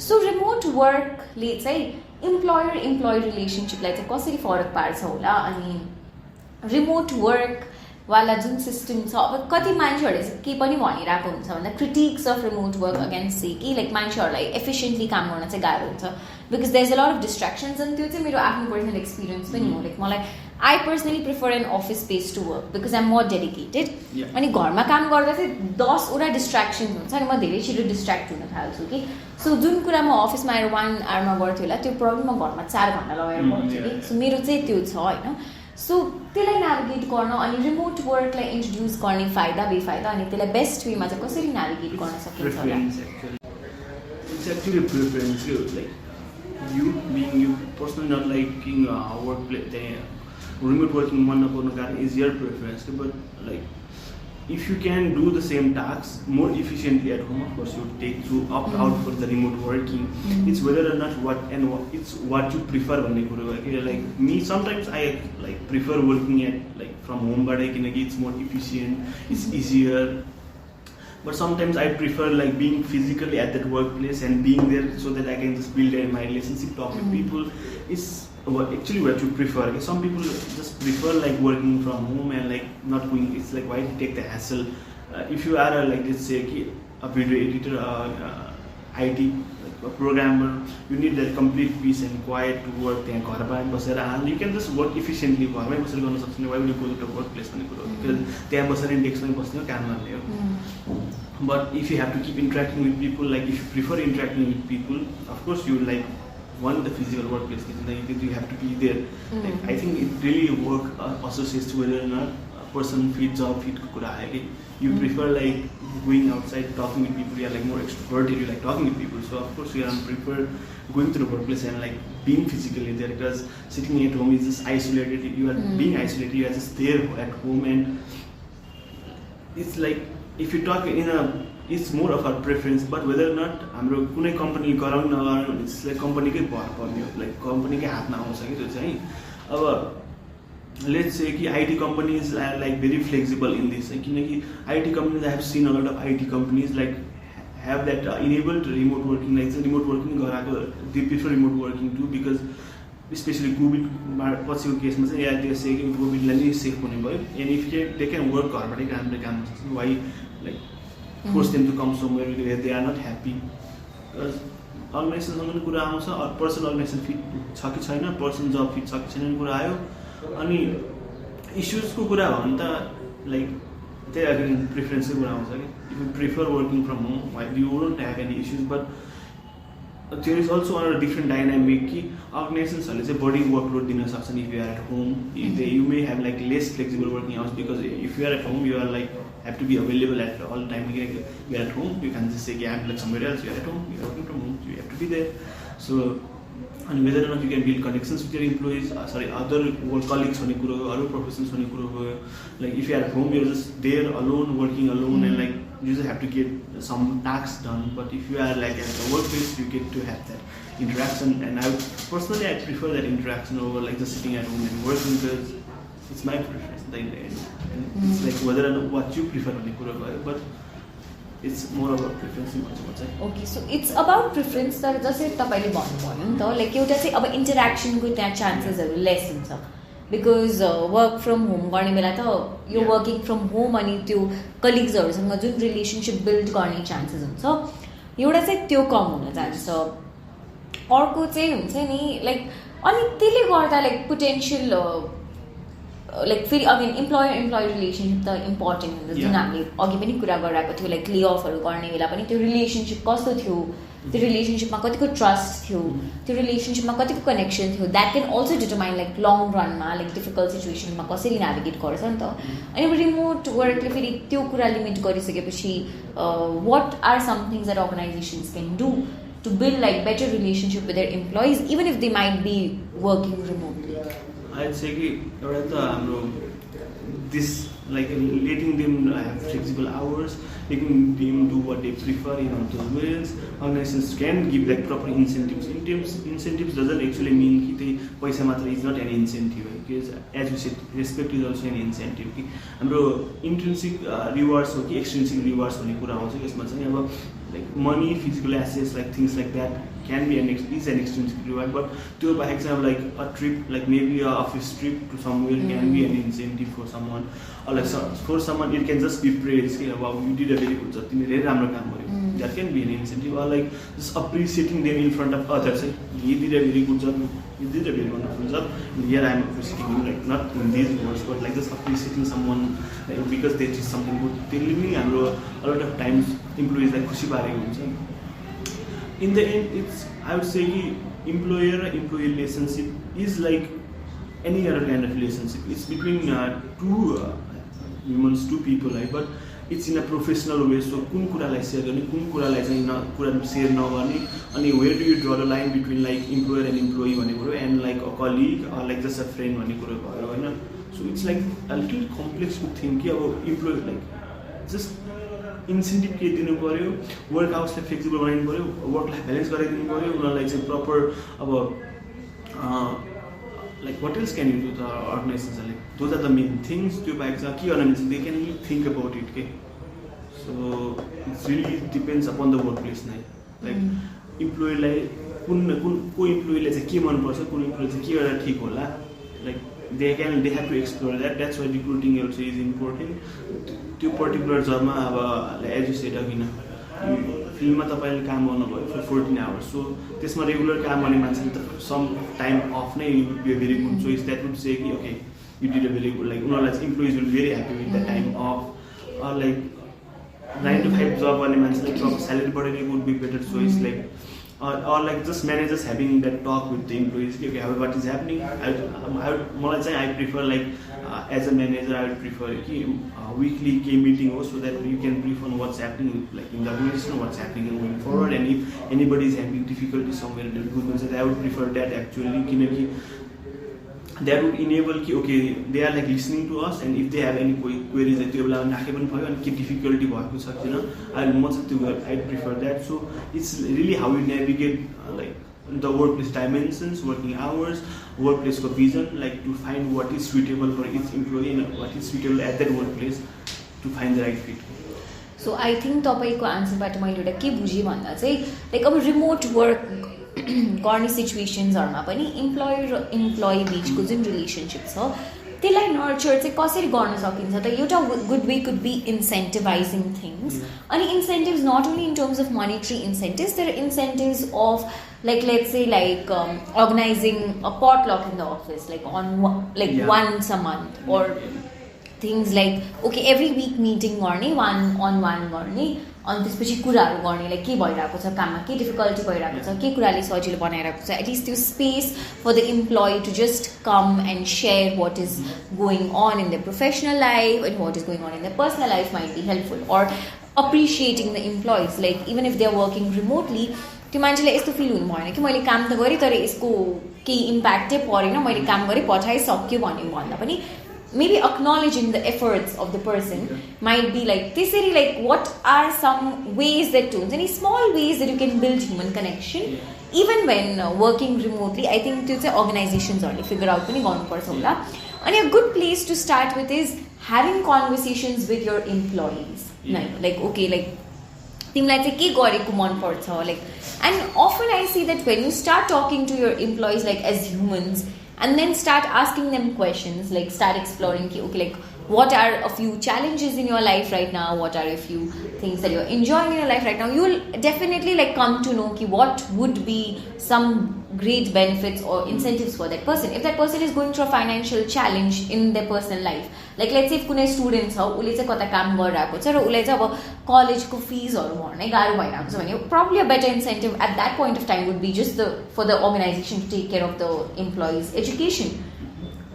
सो रिमोट वर्कले चाहिँ इम्प्लोयर इम्प्लोइ रिलेसनसिपलाई चाहिँ कसरी फरक पार्छ होला अनि रिमोट वर्कवाला जुन सिस्टम छ अब कति मान्छेहरूले चाहिँ के पनि भनिरहेको हुन्छ भन्दा critics of remote work against say कि लाइक मान्छेहरूलाई एफिसियन्टली काम गर्न चाहिँ गाह्रो हुन्छ because there is a lot of distractions अनि त्यो चाहिँ मेरो आफ्नो पर्सनल एक्सपिरियन्स पनि हो लाइक मलाई I personally prefer an office space to work because I am more dedicated अनि घरमा काम गर्दा चाहिँ 10वटा डिस्ट्र्याक्सन्स हुन्छ अनि म धेरै छिटो डिस्ट्र्याक्ट हुन थाल्छु कि सो जुन कुरा म अफिसमा आएर 1 आवरमा गर्थेँ होला त्यो प्रब्लम म घरमा 4 घन्टा लगाएर गर्छु कि सो मेरो चाहिँ त्यो छ होइन सो त्यसलाई नेभिगेट गर्न अनि रिमोट वर्कलाई इन्ट्रोड्युस गर्ने फाइदा बेफाइदा अनि त्यसलाई बेस्ट वेमा चाहिँ कसरी नेभिगेट गर्न सकिन्छ होला It's actually a preference, you being you personally not liking workplace, remote working मन नगर्नु कारण is your preference, but like if you can do the same tasks more efficiently at home, of course you take to opt out for the remote working. It's whether or not it's what you prefer भन्ने कुरो हो कि like me sometimes I like prefer working at like from home बाट किनकि it's more efficient, it's easier. But sometimes I prefer like being physically at that workplace and being there so that I can just build my relationship, talk with people. It's actually what you prefer. Some people just prefer like working from home and like not going. It's like why take the hassle? If you are like let's say a video editor, IT, like a programmer, you need that complete peace and quiet to work. And you can just work efficiently. Why would you go to a workplace? Because they are busy in desk. But if you have to keep interacting with people, like if you prefer interacting with people, of course you like want the physical workplace. You have to be there. Like, I think it really work associates to whether or not a person fit job fit kura hai. You prefer like going outside talking with people. You are like more extroverted. You like talking with people. So of course you prefer going to the workplace and like being physically there, because sitting at home is just isolated. You are being isolated. You are just there at home, and it's like if you talk it's more of our preference. But whether or not हाम्रो कुनै कम्पनी गराउन नगराउनु भने चाहिँ कम्पनीकै भर पर्ने हो, लाइक कम्पनीकै हातमा आउँछ कि त्यो चाहिँ अब लेट्स से कि IT companies are like very flexible in this किनकि IT companies I have seen a lot of IT companies like have that enabled remote working, like remote working गराएको they prefer remote working too, because especially COVID पछिको केसमा चाहिँ या त्यसै कि कोभिडलाई नै सेफ हुने भयो and if they can work घरबाटै राम्रो काम गर्छ why like force them to come somewhere where they are not happy, because अर्गनाइजेसनसँग पनि कुरा आउँछ अर पर्सनल अर्गनाइजेसन फिट छ कि छैन, पर्सनल जब फिट छ कि छैन कुरा आयो. अनि इस्युजको कुरा हो भने त लाइक त्यही अगेन प्रिफरेन्सै कुरा आउँछ कि if you prefer working from home you won't have any issues but there is also another different dynamic कि अर्गनाइजेसन्सहरूले चाहिँ बढी वर्कलोड दिन सक्छन् if you are at home you may have like less flexible working hours because if you are at home you are like have to be available at all time. You're at home, you can just say, yeah, I'm like somewhere else, you're at home, you're working from home, so you have to be there. So, and whether or not you can build connections with your employees, other work colleagues, other professions, like if you're at home, you're just there alone, working alone, and like you just have to get some tasks done. But if you are like at the workplace, you get to have that interaction. And personally, I prefer that interaction over like just sitting at home and working because it's my preference. It's like whether or not what you prefer on the but it's more about preference. Okay, so it's about preference. तर जस्तै तपाईले भन्नुभयो नि त लाइक एउटा चाहिँ अब इन्टरेक्सनको त्यहाँ चान्सेसहरू लेस हुन्छ बिकज वर्क फ्रम होम गर्ने बेला त यो वर्किङ फ्रम होम अनि त्यो कलिग्सहरूसँग जुन रिलेसनसिप बिल्ड गर्ने चान्सेस हुन्छ एउटा चाहिँ त्यो कम हुन जान्छ अर्को चाहिँ हुन्छ नि लाइक अनि त्यसले गर्दा लाइक पोटेन्सियल लाइक फेरि अगेन इम्प्लोयर रिलेसनसिप त इम्पोर्टेन्ट हुन्छ जुन हामीले अघि पनि कुरा गरिरहेको थियो लाइक ले अफहरू गर्ने बेला पनि त्यो रिलेसनसिप कस्तो थियो त्यो रिलेसनसिपमा कतिको ट्रस्ट थियो त्यो रिलेसनसिपमा कतिको कनेक्सन थियो that can also determine like long रनमा लाइक डिफिकल्ट सिचुएसनमा कसरी नेभिगेट गर्छ नि त अनि रिमोट वर्कले फेरि त्यो कुरा लिमिट गरिसकेपछि what are some things that organizations can do to build like better relationship with their employees even if they might be working remotely I'd say कि एउटा त हाम्रो this like letting them have flexible hours, letting them do what they prefer in those ways. Organizations can give like proper incentives. Incentives doesn't actually mean कि त्यही पैसा मात्र is not an incentive because as you said respect is also an incentive कि हाम्रो intrinsic rewards हो कि extrinsic rewards भन्ने कुरा आउँछ यसमा चाहिँ अब like money, physical assets, like things like that can be an extrinsic reward, but to by example like a trip, like maybe a office trip to somewhere can be an incentive for someone, or like for someone it can just be praise. Wow, you did a very good job. That can be an incentive, or like just appreciating them in front of others. You did a very good job. You did a very wonderful job. And here I am appreciating you, like not in these words, but like just appreciating someone like, because they did something good. Telling me, a lot of times employees like खुशी पारेको हुन्छ. In the end, it's I would say employer-employee relationship is like any other kind of relationship. It's between two humans, two people, right? But it's in a professional way. So, कुन कुरालाई share गर्ने, कुन कुरालाई चाहिँ कुरा share नगर्ने, अनि where do you draw the line between like employer and employee भन्ने कुरो and like a colleague or like just a friend भन्ने कुरो भयो हैन. So it's like a little complex to think कि अब employer like just इन्सेन्टिभ के दिनु पऱ्यो वर्क आवर्सलाई फ्लेक्सिबल बनाइदिनु पऱ्यो वर्क लाइफ ब्यालेन्स गराइदिनु पऱ्यो उनीहरूलाई चाहिँ प्रपर अब like what else can you do the अर्गनाइजेसन्सले those are the main things त्यो बाहेक चाहिँ के गर्न मिल्छ they can think about it के so it's really depends upon the work place नै लाइक इम्प्लोइलाई को इम्प्लोइलाई चाहिँ के मनपर्छ कुन इम्प्लोइ चाहिँ के गर्दा ठिक होला like they have to explore that's why recruiting also is important त्यो पर्टिकुलर जबमा अब एज यु सेड अघि न फिल्डमा तपाईँले काम गर्नुभयो फर 14 hours सो त्यसमा रेगुलर काम गर्ने मान्छेले त सम टाइम अफ नै be a very good choice that would say कि okay you did a very good like उनीहरूलाई चाहिँ employees will very happy with the time off or like 9 to 5 जब गर्ने मान्छेलाई प्रपर स्यालेरी बढाइदिएको would be better choice like or like just managers having that talk with the employees okay what is happening मलाई चाहिँ I prefer like as a manager I would prefer कि weekly meeting हो so that you can brief on what's happening like in the organization what's happening going forward and if anybody is having difficulty somewhere in the recruitment I would prefer that actually किनकि that would enable कि okay they are like listening to us and if they have any queries त्यो बेला राखे पनि भयो अनि के डिफिकल्टी भएको छ किन म चाहिँ त्यो I prefer that so it's really how you navigate like the workplace dimensions working hours workplace को vision like to find what is suitable for each employee and what is suitable at that workplace to find the right fit so I think तपाईको आन्सरबाट मैले एउटा के बुझेँ भन्दा चाहिँ लाइक अब रिमोट वर्क गर्ने सिचुएसन्सहरूमा पनि इम्प्लोयर र इम्प्लोइ बिचको जुन रिलेसनसिप छ त्यसलाई नर्चर चाहिँ कसरी गर्न सकिन्छ त एउटा good way could be incentivizing things अनि incentives not only in terms of monetary incentives there are incentives of like let's say like organizing a potluck in the office like on like once a month or things like okay every week meeting गर्ने वान अन वान गर्ने अनि त्यसपछि कुराहरू गर्ने लाइक के भइरहेको छ काममा के डिफिकल्टी भइरहेको छ के कुराले सजिलो बनाइरहेको छ एटलिस्ट त्यो space for the employee to just come and share what is going on in the professional life and what is going on in the personal life might be helpful or appreciating the employees like even if they are working remotely त्यो मान्छेले यस्तो फिल हुनु भएन कि मैले काम त गरेँ तर यसको केही इम्प्याक्टै परेन मैले काम गरेँ पठाइसक्यो भन्दा पनि maybe acknowledging the efforts of the person might be like त्यसरी like what are some ways that हुन्छ नि small ways that you can build human connection even when working remotely I think त्यो चाहिँ organizationsहरूले figure out पनि गर्नुपर्छ होला अनि a good place to start with is having conversations with your employees like okay like तिमीलाई चाहिँ के गरेको मनपर्छ like and often I see that when you start talking to your employees like as humans and then start asking them questions like start exploring okay like what are a few challenges in your life right now what are a few things that you're enjoying in your life right now you will definitely like come to know what would be some great benefits or incentives for that person if that person is going through a financial challenge in their personal life like let's say if कुनै स्टुडेन्ट छ उसले चाहिँ कता काम गरिरहेको छ र उसलाई चाहिँ अब कलेजको फिजहरू भर्नै गाह्रो भइरहेको छ भने probably a better incentive at that point of time would be just for the organization to take care of the employees education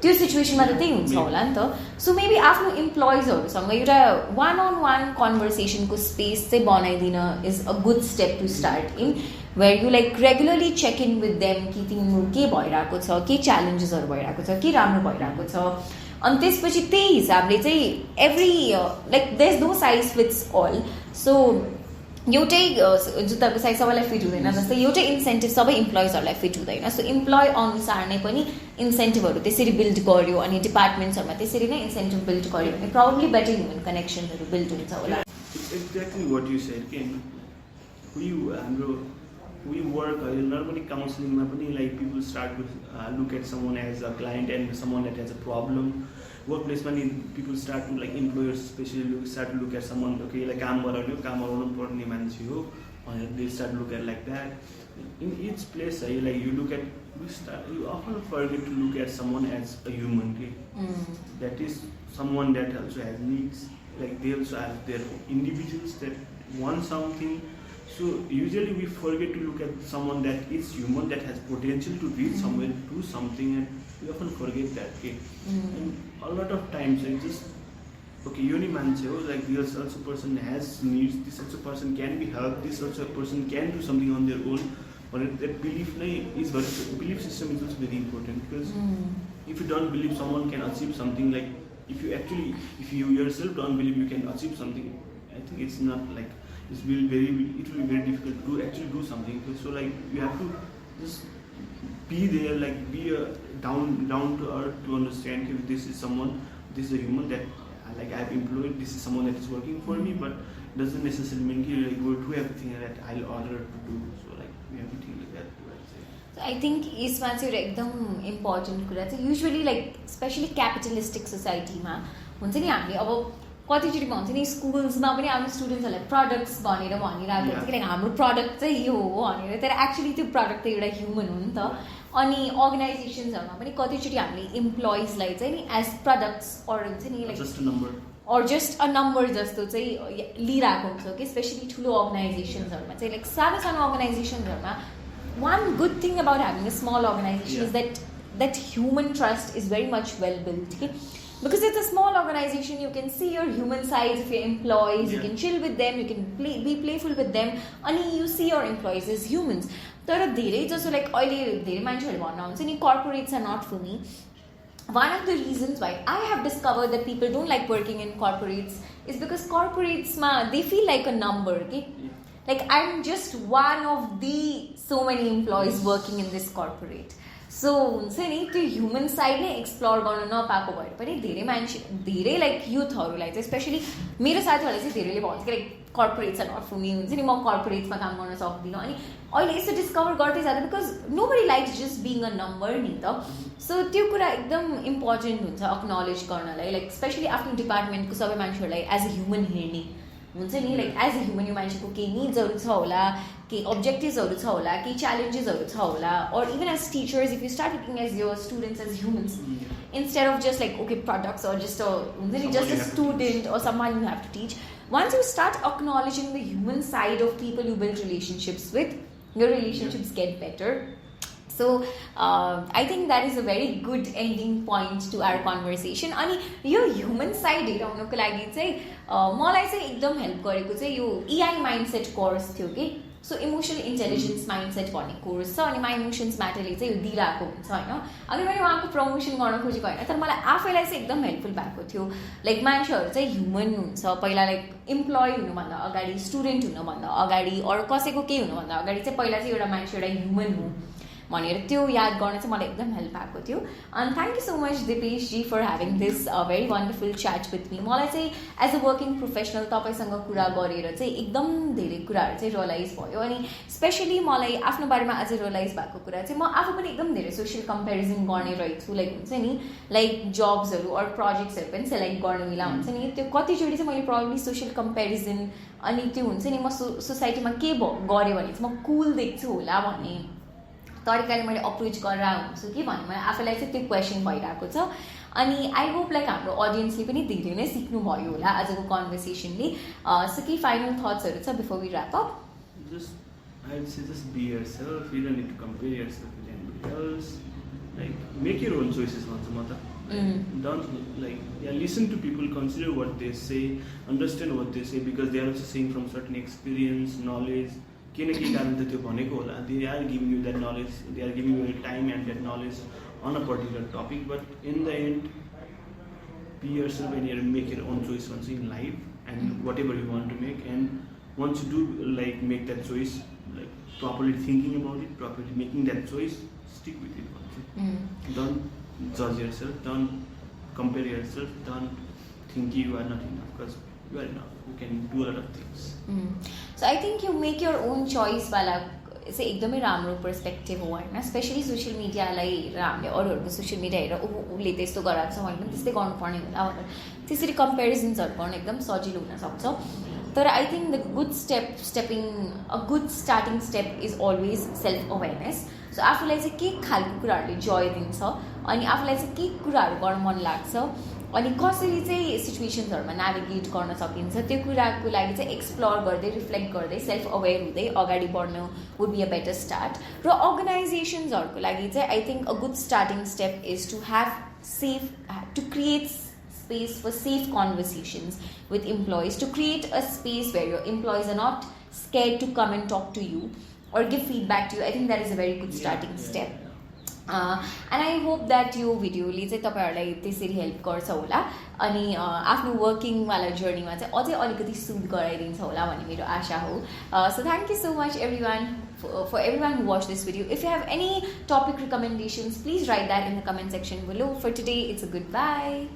त्यो सिचुएसनमा त त्यही हुन्छ होला नि त सो मेबी आफ्नो इम्प्लोइजहरूसँग एउटा वान अन वान कन्भर्सेसनको स्पेस चाहिँ बनाइदिन is a good step to start in where you like regularly check in with them कि तिम्रो के भइरहेको छ के च्यालेन्जेसहरू भइरहेको छ के राम्रो भइरहेको छ अनि त्यसपछि त्यही हिसाबले चाहिँ every like there is no size fits all so एउटै जुत्ताको साइज सबैलाई फिट हुँदैन जस्तै एउटै इन्सेन्टिभ सबै इम्प्लोइजहरूलाई फिट हुँदैन सो इम्प्लोइ अनुसार नै पनि इन्सेन्टिभहरू त्यसरी बिल्ड गर्यो अनि डिपार्टमेन्ट्सहरूमा त्यसरी नै इन्सेन्टिभ बिल्ड गर्यो भने प्रब्लली बेटर ह्युमन कनेक्सनहरू बिल्ड हुन्छ होला एक्ज्याक्टली वाट यु सेड के हाम्रो we work normally counseling like people start to look at someone as a client and someone that has a problem workplace people start to like employers especially start to look at someone okay like काम गर्नु पर्ने मान्छे हो they start to look at like that in each place like you look at you often forget to look at someone as a human that is someone that also has needs like they also have their individuals that want something. So usually we forget to look at someone that is human, that has potential to reach somewhere, do something, and we often forget that. And a lot of times I just okay, you manche like this also person has needs, this also person can be helped, this also person can do something on their own. But that belief belief system is also very important because if you don't believe someone can achieve something, like if you yourself don't believe you can achieve something, I think it's not like it will be very difficult to actually do something. So like you have to just be there, like be down to earth to understand if this is someone, this is a human that like I have employed, this is someone that is working for me, but doesn't necessarily mean like go to everything that I'll order to do. So like we have to think like that too, I'd say. So I think यसमा चाहिँ एकदम इम्पोर्टेन्ट कुरा चाहिँ युजुअली लाइक स्पेसली क्यापिटलिस्टिक सोसाइटीमा हुन्छ नि हामीले अब कतिचोटि भन्छ नि स्कुल्समा पनि आफ्नो स्टुडेन्ट्सहरूलाई प्रडक्ट्स भनेर भनिरहेको हुन्छ कि लाइक हाम्रो प्रडक्ट चाहिँ यो हो भनेर तर एक्चुली त्यो प्रडक्ट त एउटा ह्युमन हो नि त अनि अर्गनाइजेसन्सहरूमा पनि कतिचोटि हामीले इम्प्लोइजलाई चाहिँ नि एज प्रडक्ट्स अर हुन्छ नि लाइक जस्ट अ नम्बर जस्तो चाहिँ लिइरहेको हुन्छ कि स्पेसली ठुलो अर्गनाइजेसन्सहरूमा चाहिँ लाइक सानो सानो अर्गनाइजेसन्सहरूमा one good thing about having a small organization is that human trust is very much well built because it's a small organization. You can see your human sides of your employees, you can chill with them, you can be playful with them, and you see your employees as humans. तर धेरै जसो लाइक अहिले धेरै मान्छेहरूले भन्न हुन्छ नि corporates are not for me. One of the reasons why I have discovered that people don't like working in corporates is because corporates they feel like a number, okay? Like I'm just one of the so many employees working in this corporate. So हुन्छ नि त्यो ह्युमन साइड नै एक्सप्लोर गर्न नपाएको भए पनि धेरै लाइक युथहरूलाई चाहिँ स्पेसली मेरो साथीहरूलाई चाहिँ धेरैले भन्छ कि like corporates not for me हुन्छ नि म कर्पोरेट्समा काम गर्न सक्दिनँ अनि अहिले यस्तो डिस्कभर गर्दै जाँदा because nobody likes just being a number नि त सो त्यो कुरा एकदम इम्पोर्टेन्ट हुन्छ अक्नोलेज गर्नलाई लाइक स्पेसली आफ्नो डिपार्टमेन्टको सबै मान्छेहरूलाई एज अ ह्युमन हेर्ने हुन्छ नि लाइक एज अ ह्युमन यो मान्छेको केही निड्सहरू छ होला, केही अब्जेक्टिभ्सहरू छ होला, केही च्यालेन्जेसहरू छ होला, or even as teachers if you start looking as your students as humans instead of just like okay products or just a student or someone you have to teach. Once you start acknowledging the human side of people you build relationships with, your relationships get better. So I think that is a very good ending point to our conversation. अनि यो ह्युमन साइड हेराउनको लागि चाहिँ मलाई चाहिँ एकदम हेल्प गरेको चाहिँ यो EI माइन्डसेट कोर्स थियो कि. सो इमोसनल इन्टेलिजेन्स माइन्डसेट भन्ने कोर्स छ अनि माई इमोसन्स म्याटरले चाहिँ यो दिइरहेको हुन्छ होइन. अघि मैले उहाँको प्रमोसन गर्न खोजेको होइन, तर मलाई आफैलाई चाहिँ एकदम हेल्पफुल भएको थियो. लाइक मान्छेहरू चाहिँ ह्युमन हुन्छ, पहिला लाइक इम्प्लोइ हुनुभन्दा अगाडि, स्टुडेन्ट हुनुभन्दा अगाडि, अरू कसैको केही हुनुभन्दा अगाडि चाहिँ पहिला चाहिँ एउटा मान्छे एउटा ह्युमन हो भनेर त्यो याद गर्न चाहिँ मलाई एकदम हेल्प भएको थियो. अनि thank you so much Dipesh ji for having this very wonderful chat with me. मलाई चाहिँ एज अ वर्किङ प्रोफेसनल तपाईँसँग कुरा गरेर चाहिँ एकदम धेरै कुराहरू चाहिँ रियलाइज भयो. अनि स्पेसली मलाई आफ्नो बारेमा अझै रियलाइज भएको कुरा चाहिँ म आफू पनि एकदम धेरै सोसियल कम्पेरिजन गर्ने रहेछु. लाइक हुन्छ नि लाइक जब्सहरू अरू प्रोजेक्ट्सहरू पनि सेलेक्ट गर्ने बेला हुन्छ नि त्यो कतिचोटि चाहिँ मैले प्रब्लली सोसियल कम्पेरिजन अनि त्यो हुन्छ नि म सोसाइटीमा के गरेँ भने चाहिँ म कुल देख्छु होला भन्ने तरिकाले मैले अप्रोच गरेर हुन्छु कि भन्ने मलाई आफैलाई चाहिँ त्यो क्वेसन भइरहेको छ. अनि आई होप लाइक हाम्रो अडियन्सले पनि धेरै नै सिक्नुभयो होला आजको कन्भर्सेसनले. सो केही फाइनल थट्सहरू छ before we wrap up? I would say just be yourself. You don't need to compare yourself with anybody else. Like make your own choices, Mata. Don't listen to people, consider what they say, understand what they say because they are also saying from certain experience, knowledge. They are giving you that knowledge, they are giving you time and that knowledge on a particular topic, but in the end be yourself and make your own choice once in life and whatever you want to make. And once you do like make that choice, like properly thinking about it, properly making that choice, stick with it. Don't judge yourself, don't compare yourself, don't think you are not enough because you are enough. You can do a lot of things. So I think you make your own choice वाला चाहिँ एकदमै राम्रो पर्सपेक्टिभ हो होइन. स्पेसली सोसियल मिडियालाई हेरेर हामीले अरूहरूको सोसियल मिडिया हेरेर उसले त्यस्तो गराएको छ भने पनि त्यस्तै गर्नुपर्ने होला भनेर त्यसरी कम्पेरिजन्सहरू गर्न एकदम सजिलो हुनसक्छ. तर I think the good starting step is always self awareness. So आफूलाई चाहिँ के खालको कुराहरूले जोय दिन्छ अनि आफूलाई चाहिँ के कुराहरू गर्न मन लाग्छ अनि कसरी चाहिँ सिचुएसन्सहरूमा नेभिगेट गर्न सकिन्छ त्यो कुराको लागि चाहिँ एक्सप्लोर गर्दै रिफ्लेक्ट गर्दै सेल्फ अवेर हुँदै अगाडि बढ्नु would be a better start. र अर्गनाइजेसन्सहरूको लागि चाहिँ I think a good starting step is to create space for safe conversations with employees, to create a space where your employees are not scared to come and talk to you or give feedback to you. I think that is a very good starting step. And I hope that यो भिडियोले चाहिँ तपाईँहरूलाई त्यसरी हेल्प गर्छ होला अनि आफ्नो वर्किङवाला जर्नीमा चाहिँ अझै अलिकति सुट गराइदिन्छ होला भन्ने मेरो आशा हो. So thank you so much everyone for everyone who watched this video. If you have any topic recommendations, please write that in the comment section below. For today, it's a goodbye.